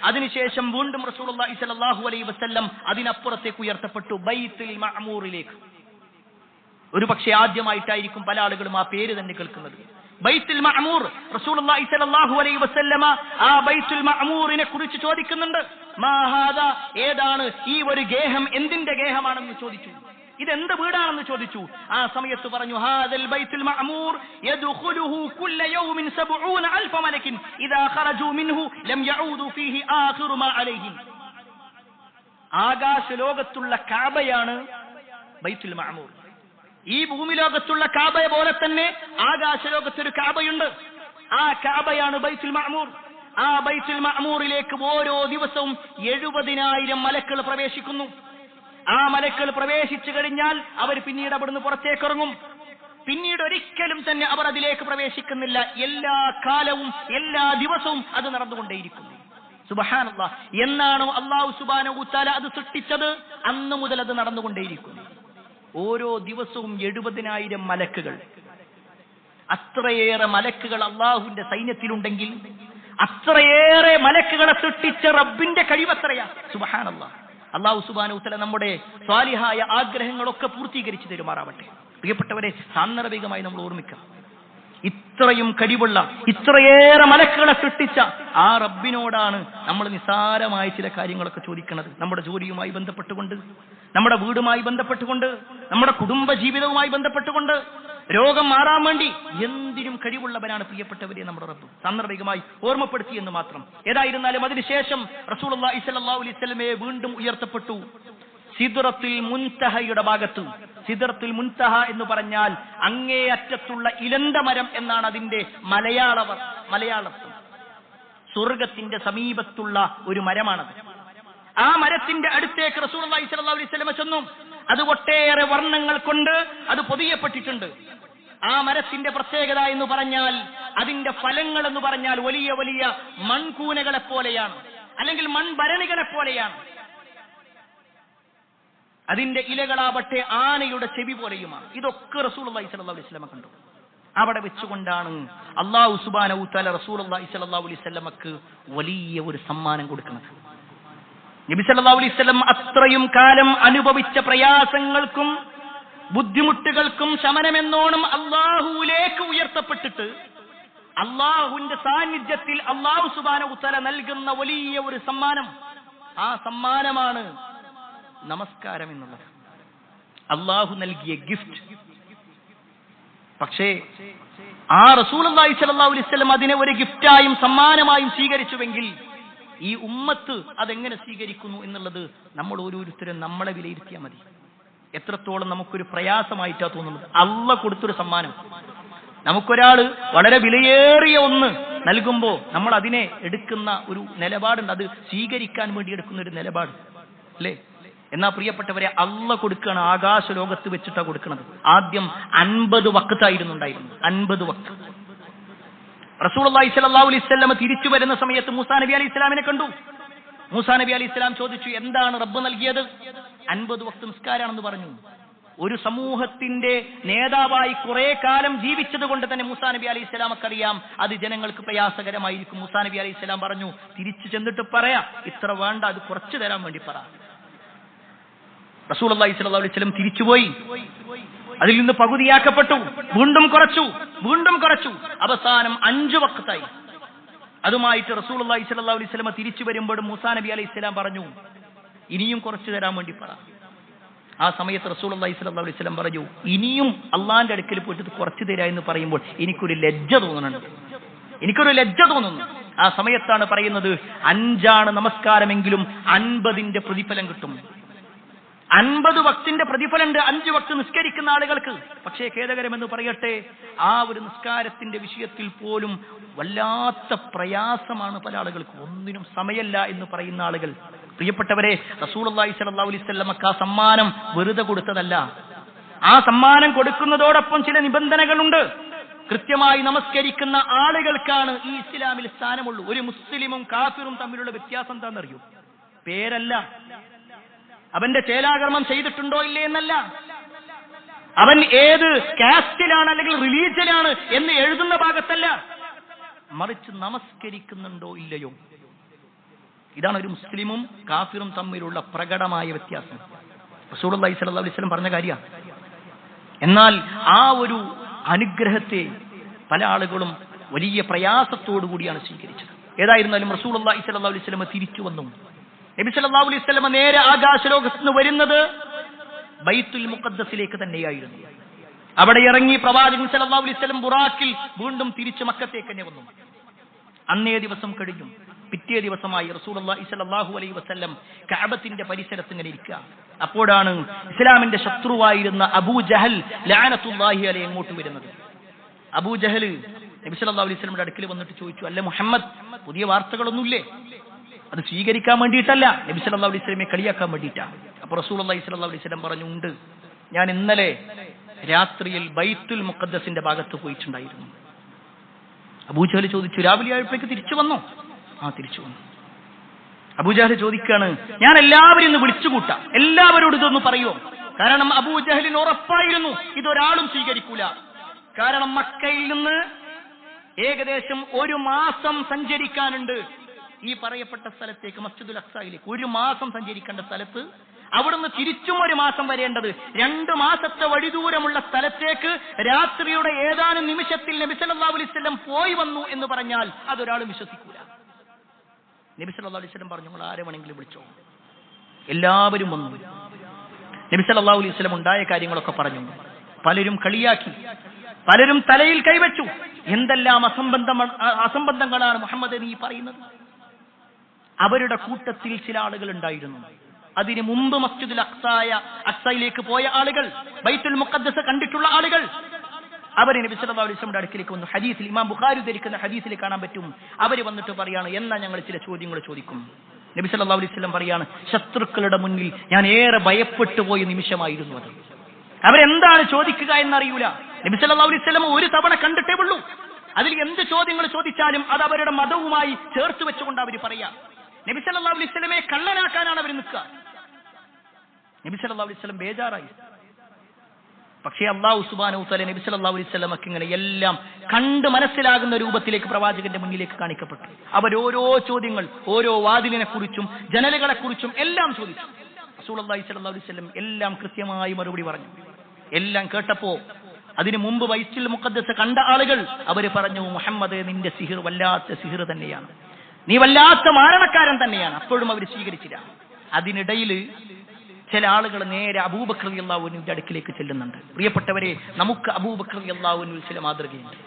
അതിനുശേഷം വീണ്ടും റസൂലുള്ളാഹി സ്വല്ലല്ലാഹു അലൈഹി വസല്ലം അതിനപ്പുറത്തേക്ക് ഉയർത്തപ്പെട്ടു, ബൈത്തുൽ മഅമൂറിലേക്ക്. ഒരു പക്ഷേ ആദ്യമായിട്ടായിരിക്കും പല ആളുകളും ആ പേര് തന്നെ കേൾക്കുന്നത്. ബൈത്തുൽ മഅമൂർ. റസൂലുള്ളാഹി സ്വല്ലല്ലാഹു അലൈഹി വസല്ലമ ആ ബൈത്തുൽ മഅമൂറിനെ കുറിച്ച് ചോദിക്കുന്നുണ്ട്. മാ ഹാദാ, ഏതാണ് ഈ ഒരു ഗേഹം, എന്തിന്റെ ഗേഹമാണെന്ന് ചോദിച്ചു. ഇതെന്ത് വീടാണെന്ന് ചോദിച്ചു. ആ സമയത്ത് പറഞ്ഞു, ഹാദൽ ബൈത്തുൽ മഅമൂർ യദ്ഖുലുഹു കുല്ല യൗമിൻ 70000 മലക്കിൻ ഇദാ ഖറജു മിൻഹു ലം യഊദു ഫീഹി ആഖിറു മാ അലൈഹിം. ആകാശ ലോകത്തുള്ള കഅബയാണ് ബൈത്തുൽ മഅമൂർ. ഈ ഭൂമി ലോകത്തുള്ള കഅബയെ പോലെ തന്നെ ആകാശ ലോകത്തൊരു കഅബയുണ്ട്. ആ കഅബയാണ് ബൈത്തുൽ മഅമൂർ. ആ ബൈത്തുൽ മഅമൂറിലേക്ക് ഓരോ ദിവസവും 70,000 മലക്കുകൾ പ്രവേശിക്കുന്നു. ആ മലക്കുകൾ പ്രവേശിച്ചു കഴിഞ്ഞാൽ അവർ പിന്നീട് അവിടുന്ന് പുറത്തേക്ക് ഇറങ്ങും. പിന്നീട് ഒരിക്കലും തന്നെ അവർ അതിലേക്ക് പ്രവേശിക്കുന്നില്ല. എല്ലാ കാലവും എല്ലാ ദിവസവും അത് നടന്നുകൊണ്ടേയിരിക്കുന്നു. സുബ്ഹാനല്ലാഹ്. എന്നാണോ അല്ലാഹു സുബ്ഹാനഹു വ തആല അത് സൃഷ്ടിച്ചത്, അന്ന് മുതൽ അത് നടന്നുകൊണ്ടേയിരിക്കുന്നു. ഓരോ ദിവസവും 70,000 മലക്കുകൾ. അത്രയേറെ മലക്കുകൾ അള്ളാഹുവിന്റെ സൈന്യത്തിലുണ്ടെങ്കിൽ അത്രയേറെ മലക്കുകളെ സൃഷ്ടിച്ച റബ്ബിന്റെ കഴിവത്രയാ. സുബ്ഹാനല്ലാഹ്. അല്ലാഹു സുബ്ഹാനഹു വ തആല നമ്മുടെ സ്വാലിഹായ ആഗ്രഹങ്ങളൊക്കെ പൂർത്തീകരിച്ചു തരുമാറാവട്ടെ. പ്രിയപ്പെട്ടവരെ, സാന്ദർഭികമായി നമ്മൾ ഓർമ്മിക്കാം, ഇത്രയും കഴിവുള്ള ഇത്രയേറെ മലക്കുകളെ സൃഷ്ടിച്ച ആ റബ്ബിനോടാണ് നമ്മൾ നിസ്സാരമായ ചില കാര്യങ്ങളൊക്കെ ചോദിക്കുന്നത്. നമ്മുടെ ജോലിയുമായി ബന്ധപ്പെട്ടുകൊണ്ട്, നമ്മുടെ വീടുമായി ബന്ധപ്പെട്ടുകൊണ്ട്, നമ്മുടെ കുടുംബ ജീവിതവുമായി ബന്ധപ്പെട്ടുകൊണ്ട്, രോഗം മാറാൻ വേണ്ടി എന്തിനും കഴിവുള്ളവനാണ് പ്രിയപ്പെട്ടവരെ നമ്മുടെ റബ്ബ്. സാന്ദർഭികമായി ഓർമ്മപ്പെടുത്തി എന്ന് മാത്രം. ഏതായിരുന്നാലും അതിനുശേഷം റസൂലുള്ളാഹി സ്വല്ലല്ലാഹു അലൈഹി വസല്ലമയെ വീണ്ടും ഉയർത്തപ്പെട്ടു സിദ്റത്തുൽ മുൻതഹയുടെ ഭാഗത്ത്. സിദ്റത്തുൽ മുൻതഹ എന്ന് പറഞ്ഞാൽ അങ്ങേയറ്റത്തുള്ള ഇലന്ത മരം എന്നാണ് അതിന്റെ മലയാളർത്ഥം. സ്വർഗത്തിന്റെ സമീപത്തുള്ള ഒരു മരമാണത്. ആ മരത്തിന്റെ അടുത്തേക്ക് റസൂലുള്ളാഹി സ്വല്ലല്ലാഹു അലൈഹി വസല്ലം ചെന്നു. അത് ഒട്ടേറെ വർണ്ണങ്ങൾ കൊണ്ട് അത് പൊതിയപ്പെട്ടിട്ടുണ്ട്. ആ മരത്തിന്റെ പ്രത്യേകത എന്ന് പറഞ്ഞാൽ അതിന്റെ ഫലങ്ങൾ എന്ന് പറഞ്ഞാൽ വലിയ വലിയ മൺകൂനകളെ പോലെയാണ്, അല്ലെങ്കിൽ മൺഭരണികളെ പോലെയാണ്. അതിന്റെ ഇലകളാവട്ടെ ആനയുടെ ചെവി പോലെയുമാണ്. ഇതൊക്കെ റസൂലുള്ളാഹി സ്വല്ലല്ലാഹു അലൈഹി വസല്ലം കണ്ടു. അവിടെ വെച്ചുകൊണ്ടാണ് അല്ലാഹു സുബ്ഹാനഹു വ തആല റസൂലുള്ളാഹി സ്വല്ലല്ലാഹു അലൈഹി വസല്ലമക്ക് വലിയ ഒരു സമ്മാനം കൊടുക്കുന്നത്. നബി സല്ലല്ലാഹു അലൈഹി വസല്ലം അത്രയും കാലം അനുഭവിച്ച പ്രയാസങ്ങൾക്കും ബുദ്ധിമുട്ടുകൾക്കും ശമനമെന്നോണം അല്ലാഹുവിലേക്ക് ഉയർത്തപ്പെട്ടിട്ട് അല്ലാഹുവിന്റെ സാന്നിധ്യത്തിൽ അല്ലാഹു സുബ്ഹാനഹു വ തആല നൽകുന്ന വലിയ ഒരു സമ്മാനം. ആ സമ്മാനമാണ് നമസ്കാരം എന്നുള്ളത്. അല്ലാഹു നൽകിയ ഗിഫ്റ്റ്. പക്ഷേ ആ റസൂലുള്ളാഹി സ്വല്ലല്ലാഹു അലൈഹി വസല്ലം അതിനെ ഒരു ഗിഫ്റ്റായും സമ്മാനമായും സ്വീകരിച്ചുവെങ്കിൽ ഈ ഉമ്മത്ത് അതെങ്ങനെ സ്വീകരിക്കുന്നു എന്നുള്ളത് നമ്മൾ ഓരോരുത്തരും നമ്മളെ വിലയിരുത്തിയാൽ മതി. എത്രത്തോളം നമുക്കൊരു പ്രയാസമായിട്ടാ തോന്നുന്നത്. അള്ളാഹ് കൊടുത്തൊരു സമ്മാനം. നമുക്കൊരാള് വളരെ വിലയേറിയ ഒന്ന് നൽകുമ്പോൾ നമ്മൾ അതിനെ എടുക്കുന്ന ഒരു നിലപാടുണ്ട്. അത് സ്വീകരിക്കാൻ വേണ്ടി എടുക്കുന്ന ഒരു നിലപാട് അല്ലേ? എന്നാ പ്രിയപ്പെട്ടവരെ, അള്ളാഹ് കൊടുക്കുകയാണ്. ആകാശ ലോകത്ത് വെച്ചിട്ടാ കൊടുക്കുന്നത്. ആദ്യം 50 വഖ്തായിരുന്നു ഉണ്ടായിരുന്നത്. 50 വഖ്ത്. റസൂലുള്ളാഹി സ്വല്ലല്ലാഹു അലൈഹി വസല്ലം തിരിച്ചു വരുന്ന സമയത്ത് മൂസാ നബി അലൈഹി ഇസ്ലാമിനെ കണ്ടു. മൂസാ നബി അലൈഹി ഇസ്ലാം ചോദിച്ചു, എന്താണ് റബ്ബ് നൽകിയത്? 50 വഖ്ത് നിസ്കാരാണെന്ന് പറഞ്ഞു. ഒരു സമൂഹത്തിന്റെ നേതാവായി കുറെ കാലം ജീവിച്ചത് കൊണ്ട് തന്നെ മൂസാ നബി അലൈഹി ഇസ്ലാമക്ക് അറിയാം അത് ജനങ്ങൾക്ക് പ്രയാസകരമായിരിക്കും. മൂസാ നബി അലൈഹി ഇസ്ലാം പറഞ്ഞു, തിരിച്ചു ചെന്നിട്ട് പറയാ, ഇത്ര വേണ്ട, അത് കുറച്ചു തരാൻ വേണ്ടി പറ. റസൂലുള്ളാഹി സ്വല്ലല്ലാഹു അലൈഹി വസല്ലം തിരിച്ചുപോയി. അതിൽ നിന്ന് പകുതിയാക്കപ്പെട്ടു. വീണ്ടും കുറച്ചു. അവസാനം 5 വഖ്തായി. അതുമായിട്ട് റസൂലുള്ളാഹി സ്വല്ലല്ലാഹു അലൈഹി വസല്ലം തിരിച്ചു വരുമ്പോൾ മൂസാ നബി അലൈഹി ഇസ്ലാം പറഞ്ഞു, ഇനിയും കുറച്ചു തരാൻ വേണ്ടി പറ. ആ സമയത്ത് റസൂലുള്ളാഹി സ്വല്ലല്ലാഹു അലൈഹി വസല്ലം പറഞ്ഞു, ഇനിയും അള്ളാന്റെ അടുക്കൽ പോയിട്ട് കുറച്ചു തരാ എന്ന് പറയുമ്പോൾ എനിക്കൊരു ലജ്ജ തോന്നുന്നു. ആ സമയത്താണ് പറയുന്നത്, 5 നമസ്കാരമെങ്കിലും 50 പ്രതിഫലം കിട്ടും. 50 വക്തിന്റെ പ്രതിഫലമുണ്ട് 5 വക്ത് നിസ്കരിക്കുന്ന ആളുകൾക്ക്. പക്ഷേ ഖേദകരമെന്ന് പറയട്ടെ, ആ ഒരു നിസ്കാരത്തിന്റെ വിഷയത്തിൽ പോലും വല്ലാത്ത പ്രയാസമാണ് പല ആളുകൾക്ക്. ഒന്നിനും സമയമില്ല എന്ന് പറയുന്ന ആളുകൾ. പ്രിയപ്പെട്ടവരെ, റസൂലുള്ളാഹി സ്വല്ലല്ലാഹു അലൈഹി വസല്ലമക്ക് ആ സമ്മാനം വെറുതെ കൊടുത്തതല്ല. ആ സമ്മാനം കൊടുക്കുന്നതോടൊപ്പം ചില നിബന്ധനകളുണ്ട്. കൃത്യമായി നമസ്കരിക്കുന്ന ആളുകൾക്കാണ് ഈ ഇസ്ലാമിൽ സ്ഥാനമുള്ളൂ. ഒരു മുസ്ലിമും കാഫിറും തമ്മിലുള്ള വ്യത്യാസം എന്താണെന്നറിയോ? പേരല്ല, അവന്റെ ചേലാകർമ്മം ചെയ്തിട്ടുണ്ടോ ഇല്ലേ എന്നല്ല, അവൻ ഏത് കാസ്റ്റിലാണ് അല്ലെങ്കിൽ റിലീജിയനാണ് എന്ന് എഴുതുന്ന ഭാഗത്തല്ല, മറിച്ച് നമസ്കരിക്കുന്നുണ്ടോ ഇല്ലയോ. ഇതാണ് ഒരു മുസ്ലിമും കാഫിറും തമ്മിലുള്ള പ്രകടമായ വ്യത്യാസം. റസൂലുള്ളാഹി സ്വല്ലല്ലാഹു അലൈഹി വസല്ലം പറഞ്ഞ കാര്യമാണ്. എന്നാൽ ആ ഒരു അനുഗ്രഹത്തെ പല ആളുകളും വലിയ പ്രയാസത്തോടു കൂടിയാണ് സ്വീകരിച്ചത്. ഏതായിരുന്നാലും റസൂലുള്ളാഹി സ്വല്ലല്ലാഹു അലൈഹി വസല്ലം തിരിച്ചു വന്നു. നബി സല്ലല്ലാഹു അലൈഹി വസല്ലം നേരെ ആകാശലോകത്ത് നിന്ന് വരുന്നത് ബൈത്തുൽ മുഖദ്ദസിലേക്ക് തന്നെയായിരുന്നു. അവിടെ ഇറങ്ങി പ്രവാചകൻ സല്ലല്ലാഹു അലൈഹി വസല്ലം ബുറാക്കിൽ വീണ്ടും തിരിച്ച് മക്കത്തേക്ക് തന്നെ വന്നു. അന്നേ ദിവസം കഴിഞ്ഞു. പിറ്റേ ദിവസമായി റസൂലുള്ളാഹി സ്വല്ലല്ലാഹു അലൈഹി വസല്ലം കഅബത്തിന്റെ പരിസരത്ത് ഇങ്ങനെ ഇരിക്കുക. അപ്പോഴാണ് ഇസ്ലാമിന്റെ ശത്രുവായിരുന്ന അബൂ ജഹൽ ലഅനത്തുല്ലാഹി അലൈഹി അങ്ങോട്ട് വരുന്നത്. അബൂ ജഹൽ നബി സല്ലല്ലാഹു അലൈഹി വസല്ലമയുടെ അടുക്കൽ വന്നിട്ട് ചോദിച്ചു, അല്ല മുഹമ്മദ്, പുതിയ വാർത്തകളൊന്നുമില്ലേ? അത് സ്വീകരിക്കാൻ വേണ്ടിയിട്ടല്ല, നബി സല്ലല്ലാഹു അലൈഹി വസല്ലമയെ കളിയാക്കാൻ വേണ്ടിയിട്ടാണ്. അപ്പോൾ റസൂലുള്ളാഹി സ്വല്ലല്ലാഹു അലൈഹി വസല്ലം പറഞ്ഞു, ഉണ്ട്, ഞാൻ ഇന്നലെ രാത്രിയിൽ ബൈത്തുൽ മുഖദ്ദസിന്റെ ഭാഗത്ത് പോയിട്ടുണ്ടായിരുന്നു. അബൂജഹൽ ചോദിച്ചു, രാവിലെ ആയപ്പോഴേക്ക് തിരിച്ചു വന്നോ? ആ, തിരിച്ചു വന്നു. അബൂജഹൽ ചോദിക്കാണ്, ഞാൻ എല്ലാവരും ഇന്ന് വിളിച്ചുകൂട്ടാം, എല്ലാവരോടും ഇതൊന്ന് പറയുമോ? കാരണം അബൂജഹലിന് ഉറപ്പായിരുന്നു ഇതൊരാളും സ്വീകരിക്കൂല. കാരണം മക്കയിൽ നിന്ന് ഏകദേശം 1 മാസം സഞ്ചരിക്കാനുണ്ട് ഈ പറയപ്പെട്ട സ്ഥലത്തേക്ക്, മസ്ജിദുൽ അഖ്സയിലേക്ക്. 1 മാസം സഞ്ചരിക്കേണ്ട സ്ഥലത്ത് അവിടുന്ന് തിരിച്ചും 1 മാസം വരേണ്ടത് 2 മാസത്തെ വഴിദൂരമുള്ള സ്ഥലത്തേക്ക് രാത്രിയുടെ ഏതാനും നിമിഷത്തിൽ നബി സല്ലല്ലാഹു അലൈഹി വസല്ലം പോയി വന്നു എന്ന് പറഞ്ഞാൽ അതൊരാളും വിശ്വസിക്കൂല. നബി സല്ലല്ലാഹു അലൈഹി വസല്ലം പറഞ്ഞു, നിങ്ങൾ ആരെ വേണമെങ്കിലും വിളിച്ചോ. എല്ലാവരും വന്നു. നബി സല്ലല്ലാഹു അലൈഹി വസല്ലം ഉണ്ടായ കാര്യങ്ങളൊക്കെ പറഞ്ഞു. പലരും കളിയാക്കി, പലരും തലയിൽ കൈവച്ചു. എന്തെല്ലാം അസംബന്ധങ്ങളാണ് മുഹമ്മദ് നീ പറയുന്നത്. അവരുടെ കൂട്ടത്തിൽ ചില ആളുകൾ ഉണ്ടായിരുന്നു. അതിന് മുമ്പ് മസ്ജിദുൽ അഖ്സയിലേക്ക് പോയ ആളുകൾ, ബൈത്തുൽ മുഖദ്ദസ് കണ്ടിട്ടുള്ള ആളുകൾ, അവർ നബി സല്ലല്ലാഹു അലൈഹി വസല്ലമയുടെ അടുക്കിലേക്ക് വന്നു. ഹദീസിൽ ഇമാം ബുഖാരി ഉദ്ധരിക്കുന്ന ഹദീസിൽ കാണാൻ പറ്റും. അവർ വന്നിട്ട് പറയാണ്, എന്നാ ഞങ്ങൾ ചില ചോദ്യങ്ങൾ ചോദിക്കും. നബി സല്ലല്ലാഹു അലൈഹി വസല്ലം പറയാണ്, ശത്രുക്കളുടെ മുന്നിൽ ഞാൻ ഏറെ ഭയപ്പെട്ടു പോയ നിമിഷമായിരുന്നു അത്. അവരെന്താണ് ചോദിക്കുക എന്നറിയൂല. നബി സല്ലല്ലാഹു അലൈഹി വസല്ലം ഒരു തവണ കണ്ടിട്ടേ ഉള്ളൂ. അതിൽ എന്ത് ചോദ്യങ്ങൾ ചോദിച്ചാലും അത് അവരുടെ മതവുമായി ചേർത്ത് വെച്ചുകൊണ്ട് അവർ പറയാ. നബി സല്ലല്ലാഹു അലൈഹി വസല്ലമയെ കള്ളനാക്കാനാണ് അവർ നിൽക്കുക. നബി സല്ലല്ലാഹു അലൈഹി വസല്ലം ബേജാറായി. പക്ഷേ അല്ലാഹു സുബ്ഹാനഹു വ തആല നബി സല്ലല്ലാഹു അലൈഹി വസല്ലമക്ക് ഇങ്ങനെ എല്ലാം കണ്ട് മനസ്സിലാകുന്ന രൂപത്തിലേക്ക് പ്രവാചകന്റെ മുന്നിലേക്ക് കാണിക്കപ്പെട്ടു. അവരോരോ ചോദ്യങ്ങൾ, ഓരോ വാതിലിനെ കുറിച്ചും ജനലുകളെ കുറിച്ചും എല്ലാം ചോദിച്ചു. റസൂലുള്ളാഹി സ്വല്ലല്ലാഹു അലൈഹി വസല്ലം എല്ലാം കൃത്യമായി മറുപടി പറഞ്ഞു. എല്ലാം കേട്ടപ്പോ അതിനു മുമ്പ് ബൈത്തുൽ മുഖദ്ദസ് കണ്ട ആളുകൾ അവർ പറഞ്ഞു, മുഹമ്മദ്, നിന്റെ സിഹിർ വല്ലാത്ത സിഹിർ തന്നെയാണ്, നീ വല്ലാത്ത മാരണക്കാരൻ തന്നെയാണ്. അപ്പോഴും അവർ സ്വീകരിച്ചില്ല. അതിനിടയിൽ ചില ആളുകൾ നേരെ അബൂബക്കർ റളിയല്ലാഹു അൻഹുവിന്റെ അടുക്കിലേക്ക് ചെല്ലുന്നുണ്ട്. പ്രിയപ്പെട്ടവരെ, നമുക്ക് അബൂബക്കർ റളിയല്ലാഹു അൻഹുവിൽ ചില മാതൃകയുണ്ട്.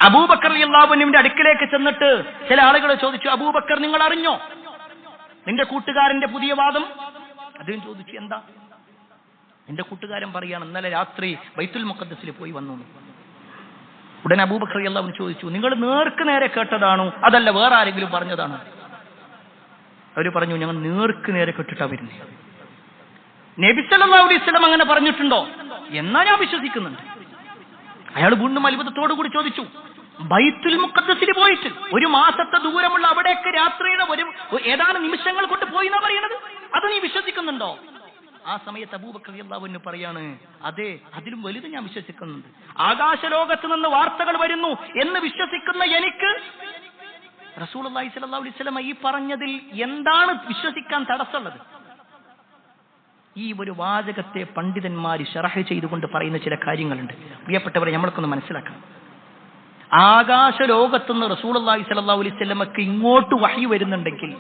അബൂബക്കർ റളിയല്ലാഹു അൻഹുവിന്റെ അടുക്കിലേക്ക് ചെന്നിട്ട് ചില ആളുകൾ ചോദിച്ചു, അബൂബക്കർ, നിങ്ങൾ അറിഞ്ഞോ നിന്റെ കൂട്ടുകാരന്റെ പുതിയ വാദം? അദ്ദേഹം ചോദിച്ചു, എന്താ? എന്റെ കൂട്ടുകാരൻ പറയാണ്, ഇന്നലെ രാത്രി ബൈത്തുൽ മുഖദ്ദസിൽ പോയി വന്നു. ഉടനെ അബൂബക്കർ റളിയല്ലാഹു അൻഹു ചോദിച്ചു, നിങ്ങൾ നേർക്ക് നേരെ കേട്ടതാണോ അതല്ല വേറെ ആരെങ്കിലും പറഞ്ഞതാണോ? അവർ പറഞ്ഞു, ഞങ്ങൾ നേർക്ക് നേരെ കേട്ടിട്ടാ വരുന്നത്. നബി സല്ലല്ലാഹു അലൈഹി വസല്ലം അങ്ങനെ പറഞ്ഞിട്ടുണ്ടോ? എന്നാ ഞാൻ വിശ്വസിക്കുന്നുണ്ട്. അയാൾ വീണ്ടും അത്ഭുതത്തോടു കൂടി ചോദിച്ചു, ബൈത്തുൽ മുഖദ്ദസിൽ പോയിട്ട് 1 മാസത്തെ ദൂരമുള്ള അവിടേക്ക് രാത്രിയുടെ ഏതാനും നിമിഷങ്ങൾ കൊണ്ട് പോയി എന്നാ പറയണത്, അത് നീ വിശ്വസിക്കുന്നുണ്ടോ? ആ സമയത്ത് അബൂബക്കർ റളിയല്ലാഹു അൻഹു പറയാണ്, അതെ, അതിലും വലുത് ഞാൻ വിശ്വസിക്കുന്നുണ്ട്. ആകാശലോകത്ത് നിന്ന് വാർത്തകൾ വരുന്നു എന്ന് വിശ്വസിക്കുന്ന എനിക്ക് റസൂലുള്ളാഹി സ്വല്ലല്ലാഹു അലൈഹി വസല്ലം ഈ പറഞ്ഞതിൽ എന്താണ് വിശ്വസിക്കാൻ തടസ്സമുള്ളത്? ഈ ഒരു വാചകത്തെ പണ്ഡിതന്മാർ ശറഹ് ചെയ്തുകൊണ്ട് പറയുന്ന ചില കാര്യങ്ങളുണ്ട്. പ്രിയപ്പെട്ടവരെ, നമ്മൾക്കൊന്ന് മനസ്സിലാക്കണം. ആകാശലോകത്തുനിന്ന് റസൂലുള്ളാഹി സ്വല്ലല്ലാഹു അലൈഹി വസല്ലമക്ക് ഇങ്ങോട്ട് വഹ്യ് വരുന്നുണ്ടെങ്കിൽ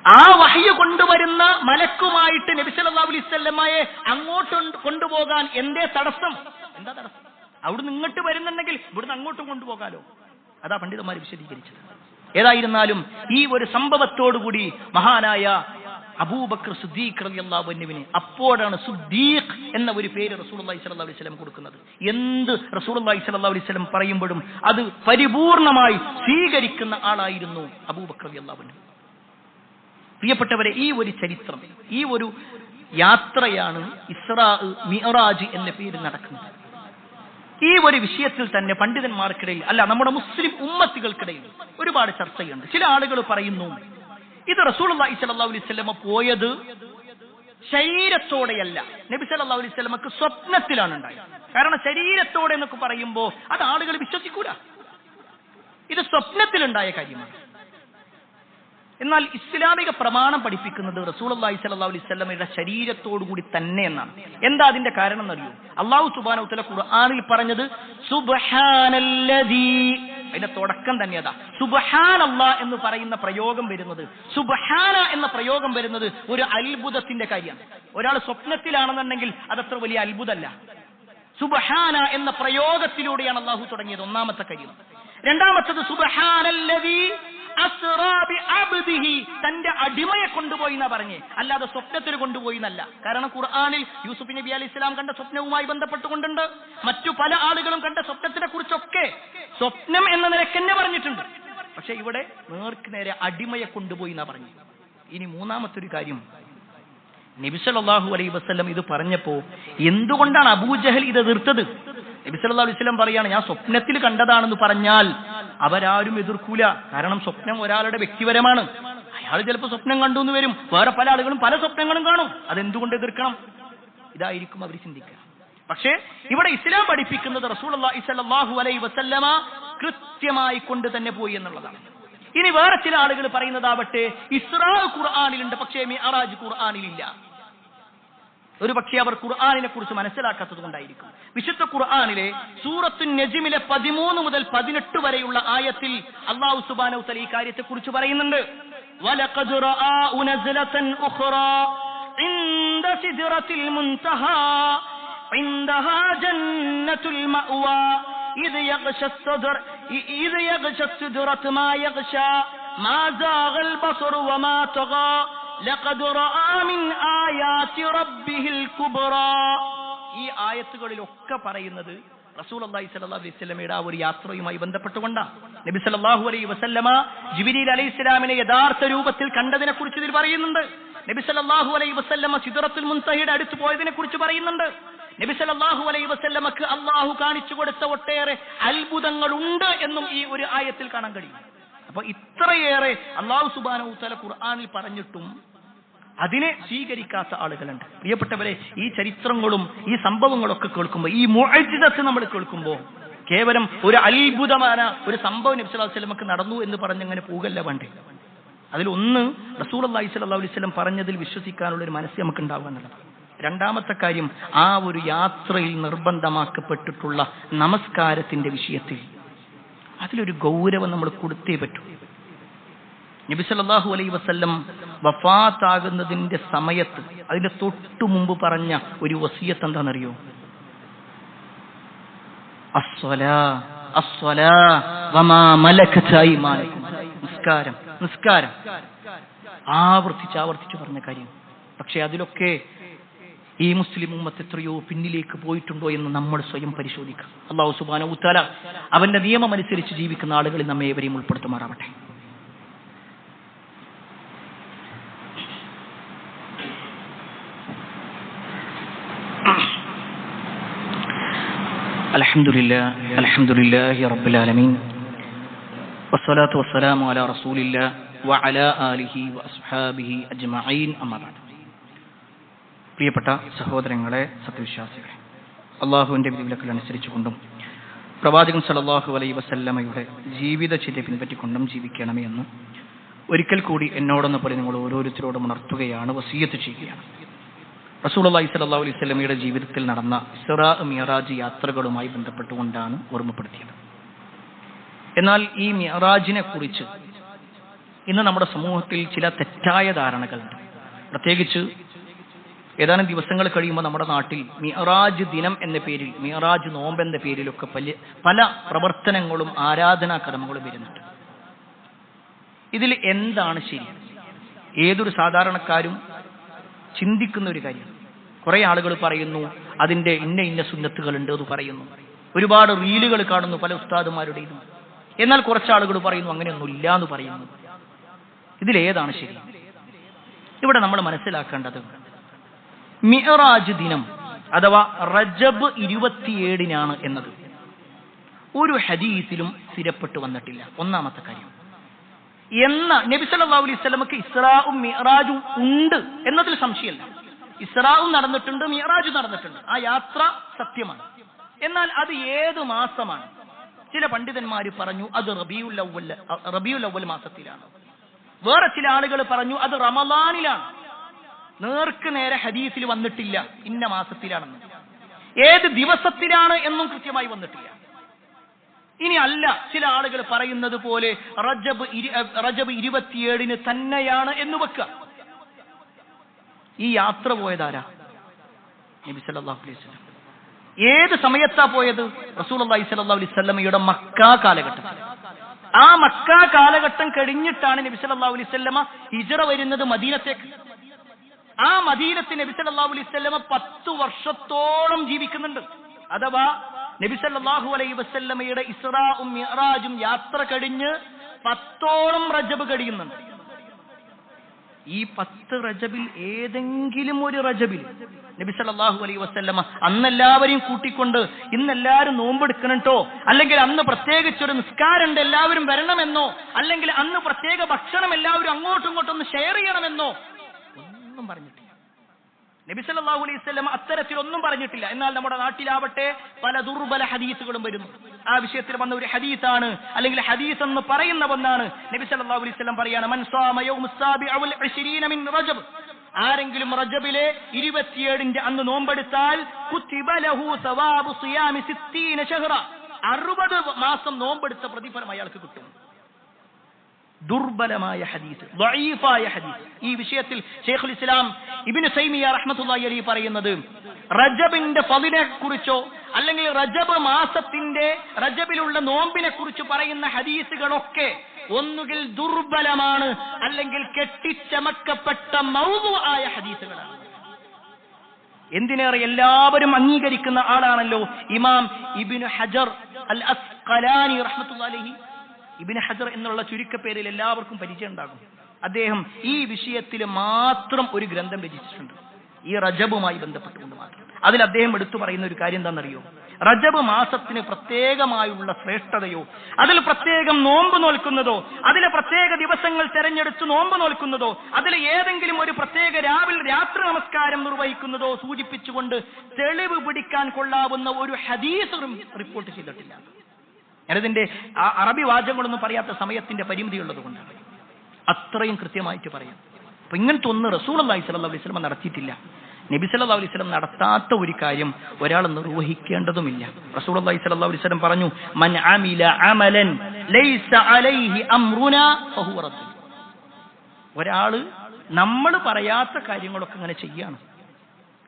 ആ വഹ്യ് കൊണ്ടുവരുന്ന മലക്കുമായിട്ട് നബി സല്ലല്ലാഹു അലൈഹി വസല്ലമയെ അങ്ങോട്ട് കൊണ്ടുപോകാൻ എന്തേ തടസ്സം? എന്താ തടസ്സം? അവിടുന്ന് ഇങ്ങോട്ട് വരുന്നുണ്ടെങ്കിൽ ഇവിടുന്ന് അങ്ങോട്ടും കൊണ്ടുപോകാലോ. അതാ പണ്ഡിതന്മാർ വിശദീകരിച്ചത്. ഏതായിരുന്നാലും ഈ ഒരു സംഭവത്തോടുകൂടി മഹാനായ അബൂബക്കർ സിദ്ദീഖ് റളിയല്ലാഹു അൻഹുവിനെ, അപ്പോഴാണ് സിദ്ദീഖ് എന്ന ഒരു പേര് റസൂലുള്ളാഹി സ്വല്ലല്ലാഹു അലൈഹി വസല്ലം കൊടുക്കുന്നത്. എന്ത് റസൂലുള്ളാഹി സ്വല്ലല്ലാഹു അലൈഹി വസല്ലം പറയുമ്പോഴും അത് പരിപൂർണമായി സ്വീകരിക്കുന്ന ആളായിരുന്നു അബൂബക്കർ റളിയല്ലാഹു അൻഹു. പ്രിയപ്പെട്ടവരെ, ഈ ഒരു ചരിത്രം, ഈ ഒരു യാത്രയാണ് ഇസ്രാ മിഅ്റാജ് എന്ന പേരിൽ നടക്കുന്നത്. ഈ ഒരു വിഷയത്തിൽ തന്നെ പണ്ഡിതന്മാർക്കിടയിൽ, അല്ല, നമ്മുടെ മുസ്ലിം ഉമ്മത്തികൾക്കിടയിൽ ഒരുപാട് ചർച്ചയുണ്ട്. ചില ആളുകൾ പറയുന്നു, ഇത് റസൂലുള്ളാഹി സ്വല്ലല്ലാഹു അലൈഹി വസല്ലം പോയത് ശരീരത്തോടെയല്ല, നബി സല്ലല്ലാഹു അലൈഹി വസല്ലമക്ക് സ്വപ്നത്തിലാണ് ഉണ്ടായത്. കാരണം ശരീരത്തോടെ എന്നൊക്കെ പറയുമ്പോൾ അത് ആളുകൾ വിശ്വസിക്കൂല. ഇത് സ്വപ്നത്തിലുണ്ടായ കാര്യമാണ്. എന്നാൽ ഇസ്ലാമിക പ്രമാണം പഠിപ്പിക്കുന്നത് റസൂലുള്ളാഹി സ്വല്ലല്ലാഹു അലൈഹി വസല്ലമയുടെ ശരീരത്തോടുകൂടി തന്നെ എന്നാണ്. എന്താ അതിന്റെ കാരണം എന്നറിയോ? അല്ലാഹു സുബ്ഹാനഹു വ തആല ഖുർആനിൽ പറഞ്ഞത് സുബ്ഹാനല്ലദീ, അതിന്റെ തുടക്കം തന്നെ അതാ. സുബ്ഹാനല്ലാഹ് എന്ന് പറയുന്ന പ്രയോഗം വരുന്നത്, സുബ്ഹാന എന്ന പ്രയോഗം വരുന്നത് ഒരു അത്ഭുതത്തിന്റെ കാര്യമാണ്. ഒരാൾ സ്വപ്നത്തിലാണെന്നുണ്ടെങ്കിൽ അതത്ര വലിയ അത്ഭുതമല്ല. സുബ്ഹാന എന്ന പ്രയോഗത്തിലൂടെയാണ് അല്ലാഹു തുടങ്ങിയത്, ഒന്നാമത്തെ കാര്യം. രണ്ടാമത്തത് സുബ്ഹാനല്ലദീ അസ്റാ ബിഅബ്ദിഹി, തന്റെ അടിമയെ കൊണ്ടുപോയി എന്നാ പറഞ്ഞേ, അല്ലാതെ സ്വപ്നത്തിൽ കൊണ്ടുപോയി എന്നല്ല. കാരണം ഖുർആനിൽ യൂസുഫ് നബി അലൈഹി സ്വലാം കണ്ട സ്വപ്നവുമായി ബന്ധപ്പെട്ടുകൊണ്ടുണ്ട്, മറ്റു പല ആളുകളും കണ്ട സ്വപ്നത്തിനെ കുറിച്ചൊക്കെ സ്വപ്നം എന്ന നിലയ്ക്ക് തന്നെ പറഞ്ഞിട്ടുണ്ട്. പക്ഷെ ഇവിടെ നേർക്ക് നേരെ അടിമയെ കൊണ്ടുപോയി എന്നാ പറഞ്ഞു. ഇനി മൂന്നാമത്തെ ഒരു കാര്യം, നബി സല്ലല്ലാഹു അലൈഹി വസല്ലം ഇത് പറഞ്ഞപ്പോ എന്തുകൊണ്ടാണ് അബൂജഹൽ ഇത് എതിർത്തത്? നബി സല്ലല്ലാഹു അലൈഹി വസല്ലം പറയാണ്, ഞാൻ സ്വപ്നത്തിൽ കണ്ടതാണെന്ന് പറഞ്ഞാൽ അവരാരും എതിർക്കൂല. കാരണം സ്വപ്നം ഒരാളുടെ വ്യക്തിപരമാണ്. അയാൾ ചിലപ്പോൾ സ്വപ്നം കണ്ടു എന്ന് വരും, വേറെ പല ആളുകളും പല സ്വപ്നങ്ങളും കാണും. അതെന്തുകൊണ്ട് എതിർക്കണം? ഇതായിരിക്കും അവർ ചിന്തിക്കുക. പക്ഷേ ഇവിടെ ഇസ്ലാം പഠിപ്പിക്കുന്നത് റസൂലുള്ളാഹി സ്വല്ലല്ലാഹു അലൈഹി വസല്ലമ കൃത്യമായി കൊണ്ട് തന്നെ പോയി എന്നുള്ളതാണ്. ഇനി വേറെ ചില ആളുകൾ പറയുന്നതാവട്ടെ ഇസ്രാ ഖുർആനിലുണ്ട്, പക്ഷേ മിഅ്റാജ് ഖുർആനിലില്ല. ഒരു പക്ഷേ അവർ ഖുർആനിനെ കുറിച്ച് മനസ്സിലാക്കാത്തത് കൊണ്ടായിരിക്കും. വിശുദ്ധ ഖുർആനിലെ സൂറത്തുൻ നജ്മിലെ 13 മുതൽ 18 വരെയുള്ള ആയത്തിൽ അല്ലാഹു സുബ്ഹാനഹു വ തആല ഈ കാര്യത്തെ കുറിച്ച് പറയുന്നുണ്ട്. വലഖദ് റആഉ നസ്ലതൻ ഉഖ്റാ ഇൻദ സിദ്റത്തിൽ മുൻതഹാ ഇൻദഹാ ജന്നത്തുൽ മഅവാ ഇദ് യഗ്ശ السدرة ما يغشى ما زاغ البصر وما طغى لقد رأى من آيات ربه الكبرى. ഈ ആയത്തുകളിലൊക്കെ പറയുന്നത് റസൂലുള്ളാഹി സ്വല്ലല്ലാഹു അലൈഹി വസല്ലമയുടെ ആ ഒരു യാത്രയുമായി ബന്ധപ്പെട്ടുകൊണ്ടാണ്. നബി സല്ലല്ലാഹു അലൈഹി വസല്ലമ ജിബ്രീൽ അലൈഹിസ്സലാമിനെ യഥാർത്ഥ രൂപത്തിൽ കണ്ടതിനെ കുറിച്ച് ഇതിൽ പറയുന്നുണ്ട്. നബി സല്ലല്ലാഹു അലൈഹി വസല്ലമ സിദ്റത്തുൽ മുൻതഹയുടെ അടുത്ത് പോയതിനെ കുറിച്ച് പറയുന്നുണ്ട്. നബി സല്ലല്ലാഹു അലൈഹി വസല്ലമക്ക് അല്ലാഹു കാണിച്ചു കൊടുത്ത ഒട്ടേറെ അത്ഭുതങ്ങളുണ്ട് എന്നും ഈ ഒരു ആയത്തിൽ കാണാൻ കഴിയും. അപ്പൊ ഇത്രയേറെ അല്ലാഹു സുബ്ഹാനഹു വ തആല ഖുർആനിൽ പറഞ്ഞിട്ടും അതിനെ സ്വീകരിക്കാത്ത ആളുകളുണ്ട്. പ്രിയപ്പെട്ടവരെ, ഈ ചരിത്രങ്ങളും ഈ സംഭവങ്ങളൊക്കെ കേൾക്കുമ്പോൾ, ഈ മുഅ്ജിസത്ത് നമ്മൾ കേൾക്കുമ്പോൾ കേവലം ഒരു അത്ഭുതമായ ഒരു സംഭവം നബി സല്ലല്ലാഹു അലൈഹി വസല്ലമക്ക് നടന്നു എന്ന് പറഞ്ഞങ്ങനെ പോകല്ല വേണ്ടേ. അതിലൊന്ന് റസൂലുള്ളാഹി സ്വല്ലല്ലാഹു അലൈഹി വസല്ലം പറഞ്ഞതിൽ വിശ്വസിക്കാനുള്ള ഒരു മനസ്സ് നമുക്ക് ഉണ്ടാവുക എന്നുള്ളത്. രണ്ടാമത്തെ കാര്യം, ആ ഒരു യാത്രയിൽ നിർബന്ധമാക്കപ്പെട്ടിട്ടുള്ള നമസ്കാരത്തിന്റെ വിഷയത്തിൽ അതിലൊരു ഗൗരവം നമ്മൾ കൊടുത്തേ പറ്റൂ. നബി സല്ലല്ലാഹു അലൈഹി വസല്ലം വഫാത്താകുന്നതിന്റെ സമയത്ത് അതിന്റെ തൊട്ടു മുമ്പ് പറഞ്ഞ ഒരു വസിയത്ത് എന്താണെന്നറിയോ? അസ്സലാ അസ്സലാ വമാ മലകത അയ്മാനുക്കും. നിസ്കാരം നിസ്കാരം ആവർത്തിച്ച് പറഞ്ഞ കാര്യം. പക്ഷെ അതിലൊക്കെ ഈ മുസ്ലിം ഉമ്മത്ത് എത്രയോ പിന്നിലേക്ക് പോയിട്ടുണ്ടോ എന്ന് നമ്മൾ സ്വയം പരിശോധിക്കാം. അല്ലാഹു സുബ്ഹാനഹു വ തആല അവന്റെ നിയമം അനുസരിച്ച് ജീവിക്കുന്ന ആളുകളിൽ നമ്മെ ഏവരെയും ഉൾപ്പെടുത്തുമാറാവട്ടെ. അൽഹംദുലില്ലാഹി റബ്ബിൽ ആലമീൻ വസ്സലാത്തു വസ്സലാമു അലാ റസൂലില്ലാഹി വഅലാ ആലിഹി വഅസ്ഹാബിഹി അജ്മഈൻ. അമ്മാ ബഅദ്. പ്രിയപ്പെട്ട സഹോദരങ്ങളെ, സത്യവിശ്വാസികളെ, അള്ളാഹുവിന്റെ വിധിവിലക്കുകൾ അനുസരിച്ചുകൊണ്ടും പ്രവാചകൻ സല്ലല്ലാഹു അലൈഹി വസല്ലമയുടെ ജീവിതചര്യ പിൻപറ്റിക്കൊണ്ടും ജീവിക്കണമേ എന്ന് ഒരിക്കൽ കൂടി എന്നോടെന്ന പോലെ നിങ്ങൾ ഓരോരുത്തരോടും ഉണർത്തുകയാണ്, വസിയത്ത് ചെയ്യുകയാണ്. റസൂലുള്ളാഹി സ്വല്ലല്ലാഹു അലൈഹി വസല്ലമയുടെ ജീവിതത്തിൽ നടന്ന ഇസ്റാ മിഅ്റാജ് യാത്രകളുമായി ബന്ധപ്പെട്ടുകൊണ്ടാണ് ഓർമ്മപ്പെടുത്തിയത്. എന്നാൽ ഈ മിഅ്റാജിനെ കുറിച്ച് ഇന്ന് നമ്മുടെ സമൂഹത്തിൽ ചില തെറ്റായ ധാരണകളുണ്ട്. പ്രത്യേകിച്ച് ഏതാനും ദിവസങ്ങൾ കഴിയുമ്പോൾ നമ്മുടെ നാട്ടിൽ മിഅ്റാജ് ദിനം എന്ന പേരിൽ, മിഅ്റാജ് നോമ്പ് എന്ന പേരിലൊക്കെ പല പ്രവർത്തനങ്ങളും ആരാധനാ കർമ്മങ്ങളും വരുന്നുണ്ട്. ഇതിൽ എന്താണ് ശരി? ഏതൊരു സാധാരണക്കാരും ചിന്തിക്കുന്ന ഒരു കാര്യം. കുറെ ആളുകൾ പറയുന്നു അതിന്റെ ഇന്ന സുന്നത്തുകളുണ്ട് എന്ന് പറയുന്നു. ഒരുപാട് റീലുകൾ കാണുന്നു പല ഉസ്താദുമാരുടെയും. എന്നാൽ കുറച്ച് ആളുകൾ പറയുന്നു അങ്ങനെയൊന്നും ഇല്ല എന്ന് പറയുന്നു. ഇതിലേതാണ് ശരി? ഇവിടെ നമ്മൾ മനസ്സിലാക്കേണ്ടത് മിഅ്റാജ് ദിനം അഥവാ റജബ് 27 എന്നത് ഒരു ഹദീസിലും സ്ഥിരപ്പെട്ടു വന്നിട്ടില്ല. ഒന്നാമത്തെ കാര്യം. നബി സല്ലല്ലാഹു അലൈഹി വസല്ലമക്ക് ഇസ്റാഉം മിഅ്റാജും ഉണ്ട് എന്നതിൽ സംശയമല്ല. ഇസ്റാഉം നടന്നിട്ടുണ്ട്, മിഅ്റാജും നടന്നിട്ടുണ്ട്. ആ യാത്ര സത്യമാണ്. എന്നാൽ അത് ഏത് മാസമാണ്? ചില പണ്ഡിതന്മാർ പറഞ്ഞു അത് റബീഉൽ അവ്വൽ മാസത്തിലാണ്. വേറെ ചില ആളുകൾ പറഞ്ഞു അത് റമളാനിലാണ്. നേർക്ക് നേരെ ഹദീസിൽ വന്നിട്ടില്ല ഇന്ന മാസത്തിലാണെന്ന്. ഏത് ദിവസത്തിലാണ് എന്നും കൃത്യമായി വന്നിട്ടില്ല. ഇനി അല്ല, ചില ആളുകൾ പറയുന്നത് പോലെ റജബ് 27 തന്നെയാണ് എന്ന് വെക്കുക. ഈ യാത്ര പോയതാരാ? നബി സല്ലല്ലാഹു അലൈഹി വസല്ലം. ഏത് സമയത്താ പോയത്? റസൂലുള്ളാഹി സ്വല്ലല്ലാഹു അലൈഹി വസല്ലമയുടെ മക്ക കാലഘട്ടം. ആ മക്ക കാലഘട്ടം കഴിഞ്ഞിട്ടാണ് നബി സല്ലല്ലാഹു അലൈഹി വസല്ലമ ഹിജ്റ വരുന്നത് മദീനത്തേക്ക്. ആ മദീനത്ത് നബി സല്ലല്ലാഹു അലൈഹി വസല്ലമ 10 വർഷത്തോളം ജീവിക്കുന്നുണ്ട്. അഥവാ നബി സല്ലല്ലാഹു അലൈഹി വസല്ലമയുടെ ഇസ്റാഉം മിഅ്റാജും യാത്ര കഴിഞ്ഞ് 10ഓളം റജബ് കഴിയുന്നുണ്ട്. ഈ 10 റജബിൽ ഏതെങ്കിലും ഒരു റജബിൽ നബി സല്ലല്ലാഹു അലൈഹി വസല്ലമ അന്നെല്ലാവരെയും കൂട്ടിക്കൊണ്ട് ഇന്നെല്ലാവരും നോമ്പെടുക്കണം ട്ടോ, അല്ലെങ്കിൽ അന്ന് പ്രത്യേകിച്ചൊരു നിസ്കാരമുണ്ട് എല്ലാവരും വരണമെന്നോ, അല്ലെങ്കിൽ അന്ന് പ്രത്യേക ഭക്ഷണം എല്ലാവരും അങ്ങോട്ടും ഇങ്ങോട്ടും ഒന്ന് ഷെയർ ചെയ്യണമെന്നോ ഒന്നും പറഞ്ഞിട്ടില്ല. നബി സല്ലല്ലാഹു അലൈഹി വസല്ലം അത്തരത്തിലൊന്നും പറഞ്ഞിട്ടില്ല. എന്നാൽ നമ്മുടെ നാട്ടിലാവട്ടെ പല ദുർബല ഹദീസുകളും വരുന്നു. ആ വിഷയത്തിൽ വന്ന ഒരു ഹദീസാണ്, അല്ലെങ്കിൽ ഹദീസ് എന്ന് പറയുന്ന ഒന്നാണ്. നബി സല്ലല്ലാഹു അലൈഹി വസല്ലം പറയാണ്, മൻ സാമ യൗമസ് സാബിഅ വൽ 20 മിൻ റജബ്, ആരെങ്കിലും റജബിലെ 27 അന്ന് നോമ്പെടുത്താൽ കുതിബ ലഹു സവാബു സിയാമി 60 ശഹ്റ, 60 മാസം നോമ്പെടുത്ത പ്രതിഫലം അയാൾക്ക് കിട്ടും. ദുർബലമായ ഹദീസ്, ദഈഫായ ഹദീസ്. ഈ വിഷയത്തിൽ ശൈഖുൽ ഇസ്ലാം ഇബ്നു തൈമിയ്യ റഹ്മത്തുള്ളാഹി അലൈഹി പറയുന്നത്, റജബിന്റെ ഫളിനെ കുറിച്ചോ അല്ലെങ്കിൽ റജബ് മാസത്തിന്റെ റജബിലുള്ള നോമ്പിനെ കുറിച്ച് പറയുന്ന ഹദീസുകളൊക്കെ ഒന്നുകിൽ ദുർബലമാണ്, അല്ലെങ്കിൽ കെട്ടിച്ചമക്കപ്പെട്ട മൗദൂആയ ഹദീസുകളാണ്. എന്തിനേറെ എല്ലാവരും അംഗീകരിക്കുന്ന ആളാണല്ലോ ഇമാം ഇബ്നു ഹജർ അൽ അസ്ഖലാനി റഹ്മത്തുള്ളാഹി അലൈഹി. ഇബ്നു ഹജർ എന്നുള്ള ചുരുക്കപ്പേരിൽ എല്ലാവർക്കും പരിചയം ഉണ്ടാകും. അദ്ദേഹം ഈ വിഷയത്തിൽ മാത്രം ഒരു ഗ്രന്ഥം രചിച്ചിട്ടുണ്ട്, ഈ റജബുമായി ബന്ധപ്പെട്ടുകൊണ്ട് മാത്രം. അതിൽ അദ്ദേഹം എടുത്തു പറയുന്ന ഒരു കാര്യം എന്താണെന്നറിയോ? റജബ് മാസത്തിന് പ്രത്യേകമായുള്ള ശ്രേഷ്ഠതയോ, അതിൽ പ്രത്യേകം നോമ്പ് നോൽക്കുന്നതോ, അതിലെ പ്രത്യേക ദിവസങ്ങൾ തെരഞ്ഞെടുത്ത് നോമ്പ് നോൽക്കുന്നതോ, അതിൽ ഏതെങ്കിലും ഒരു പ്രത്യേക രാത്രി നമസ്കാരം നിർവഹിക്കുന്നതോ സൂചിപ്പിച്ചുകൊണ്ട് തെളിവ് പിടിക്കാൻ കൊള്ളാവുന്ന ഒരു ഹദീസ് റിപ്പോർട്ട് ചെയ്തിട്ടില്ല. ഞാനതിന്റെ അറബി വാചകങ്ങളൊന്നും പറയാത്ത സമയത്തിന്റെ പരിമിതി ഉള്ളത് കൊണ്ടാണ് അത്രയും കൃത്യമായിട്ട് പറയാം. അപ്പൊ ഇങ്ങനത്തെ ഒന്ന് റസൂലുള്ളാഹി സ്വല്ലല്ലാഹു അലൈഹി വസല്ലം നടത്തിയിട്ടില്ല. നബി സല്ലല്ലാഹു അലൈഹി വസല്ലം നടത്താത്ത ഒരു കാര്യം ഒരാൾ നിർവഹിക്കേണ്ടതുമില്ല. റസൂലുള്ളാഹി സ്വല്ലല്ലാഹു അലൈഹി വസല്ലം പറഞ്ഞു, മൻ അമില അമലൻ ലൈസ അലൈഹി അംറുനാ ഫഹുവ റദ്ദ്. ഒരാള് നമ്മൾ പറയാത്ത കാര്യങ്ങളൊക്കെ ഇങ്ങനെ ചെയ്യാണ്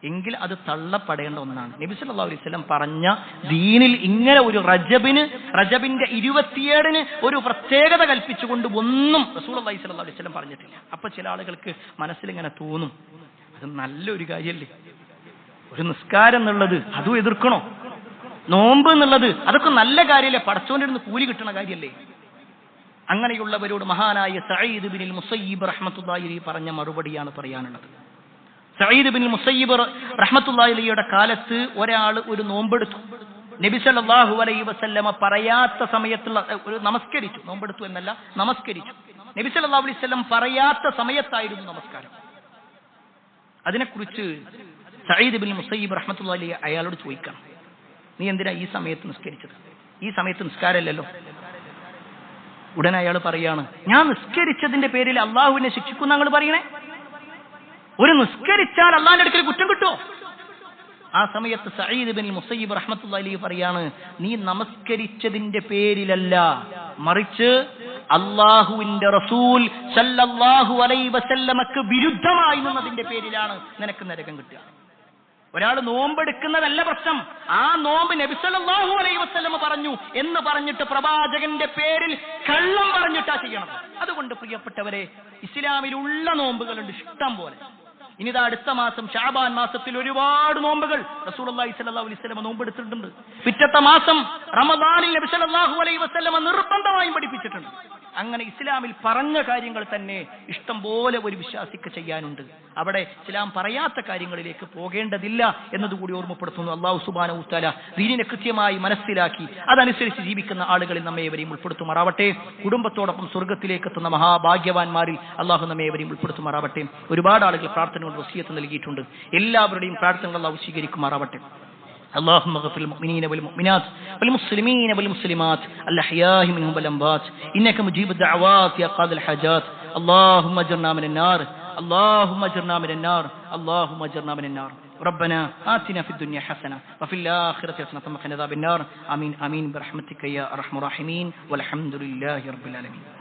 എങ്കിൽ അത് തള്ളപ്പെടേണ്ട ഒന്നാണ്. നബി സല്ലല്ലാഹു അലൈഹി വസല്ലം പറഞ്ഞ ദീനിൽ ഇങ്ങനെ ഒരു റജബിന്റെ 27 ഒരു പ്രത്യേകത കൽപ്പിച്ചുകൊണ്ട് ഒന്നും റസൂലുള്ളാഹി സ്വല്ലല്ലാഹു അലൈഹി വസല്ലം പറഞ്ഞിട്ടില്ല. അപ്പൊ ചില ആളുകൾക്ക് മനസ്സിലിങ്ങനെ തോന്നും, അത് നല്ലൊരു കാര്യല്ലേ, ഒരു നിസ്കാരം എന്നുള്ളത് അതും എതിർക്കണോ, നോമ്പ് എന്നുള്ളത് അതൊക്കെ നല്ല കാര്യമല്ലേ, പടച്ചോന്റെ കൂലി കിട്ടണ കാര്യല്ലേ. അങ്ങനെയുള്ളവരോട് മഹാനായ സഈദ് ബിനുൽ മുസയ്യിബ് റഹ്മത്തുള്ളാഹി അലൈഹി പറഞ്ഞ മറുപടിയാണ് പറയാനുള്ളത്. സഈദ് ബിൻ മുസയ്യിബ് റഹ്മത്തുള്ളാഹി അലൈഹിയുടെ കാലത്ത് ഒരാൾ ഒരു നോമ്പെടുത്തു. നബി സല്ലല്ലാഹു അലൈഹി വസല്ലമ പറയാത്ത സമയത്തുള്ള ഒരു നമസ്കരിച്ചു, നോമ്പെടുത്തു എന്നല്ല നമസ്കരിച്ചു. നബി സല്ലല്ലാഹു അലൈഹി വസല്ലം പറയാത്ത സമയത്തായിരുന്നു നമസ്കാരം. അതിനെക്കുറിച്ച് സഈദ് ബിൻ മുസയ്യിബ് റഹ്മത്തുള്ളാഹി അലൈഹി അയാളോട് ചോദിക്കണം, നീ എന്തിനാ ഈ സമയത്ത് നിസ്കരിച്ചത്? ഈ സമയത്ത് നിസ്കാരമല്ലല്ലോ. ഉടനെ അയാൾ പറയാണ്, ഞാൻ നിസ്കരിച്ചതിന്റെ പേരിൽ അള്ളാഹുവിനെ ശിക്ഷിക്കുന്ന നിങ്ങൾ പറയണേ? ഒരു നിസ്കരിച്ചാൽ അള്ളാഹിന്റെ അടുക്കൽ കുറ്റം കിട്ടുമോ? ആ സമയത്ത് സഈദ് ബിൻ മുസയ്യിബ് റഹ്മത്തുള്ളാഹി അലൈഹി പറയാണ്, നീ നമസ്കരിച്ചതിന്റെ പേരിലല്ല, മറിച്ച് അള്ളാഹുവിന്റെ റസൂൽ സല്ലല്ലാഹു അലൈഹി വസല്ലമക്ക് വിരുദ്ധമായി നിന്നതിന്റെ പേരിലാണ് നിനക്ക് നരകം കിട്ടുക. ഒരാൾ നോമ്പെടുക്കുന്നതല്ല പ്രശ്നം, ആ നോമ്പ് നബി സല്ലല്ലാഹു അലൈഹി വസല്ലമ പറഞ്ഞു എന്ന് പറഞ്ഞിട്ട് പ്രവാചകന്റെ പേരിൽ കള്ളം പറഞ്ഞിട്ടാ ചെയ്യണം. അതുകൊണ്ട് പ്രിയപ്പെട്ടവരെ, ഇസ്ലാമിലുള്ള നോമ്പുകളുണ്ട് ഇഷ്ടം പോലെ. ഇനിതാ അടുത്ത മാസം ശഅബാൻ മാസത്തിൽ ഒരുപാട് നോമ്പുകൾ റസൂലുള്ളാഹി സ്വല്ലല്ലാഹു അലൈഹി വസല്ലം നോമ്പെടുത്തിട്ടുണ്ട്. പിറ്റത്തെ മാസം റമദാനിൽ നബി സല്ലല്ലാഹു അലൈഹി വസല്ലം നിർബന്ധമായും പഠിപ്പിച്ചിട്ടുണ്ട്. അങ്ങനെ ഇസ്ലാമിൽ പറഞ്ഞ കാര്യങ്ങൾ തന്നെ ഇഷ്ടം പോലെ ഒരു വിശ്വാസിക്ക് ചെയ്യാനുണ്ട്. അവിടെ ഇസ്ലാം പറയാത്ത കാര്യങ്ങളിലേക്ക് പോകേണ്ടതില്ല എന്നതുകൂടി ഓർമ്മപ്പെടുത്തുന്നു. അല്ലാഹു സുബ്ഹാനഹു വ തആല ദീനിനെ കൃത്യമായി മനസ്സിലാക്കി അതനുസരിച്ച് ജീവിക്കുന്ന ആളുകളിൽ നമ്മേവരെയും ഉൾപ്പെടുത്തുമാറാവട്ടെ. കുടുംബത്തോടൊപ്പം സ്വർഗ്ഗത്തിലേക്ക് എത്തുന്ന മഹാഭാഗ്യവാന്മാരിൽ അല്ലാഹു നമ്മേവരെയും ഉൾപ്പെടുത്തുമാറാവട്ടെ. ഒരുപാട് ആളുകൾ പ്രാർത്ഥന കൊണ്ട് വസിയത്ത് നൽകിയിട്ടുണ്ട്. എല്ലാവരുടെയും പ്രാർത്ഥനകൾ അല്ലാഹു സ്വീകരിക്കുമാറാവട്ടെ. اللهم اغفر للمؤمنين والمؤمنات والمسلمين والمسلمات الأحياء منهم والأموات إنك مجيب الدعوات يا قاضي الحاجات اللهم اجرنا من النار اللهم اجرنا من النار اللهم اجرنا من النار ربنا آتنا في الدنيا حسنة وفي الآخرة حسنة وقنا عذاب النار آمين آمين برحمتك يا أرحم الراحمين والحمد لله رب العالمين.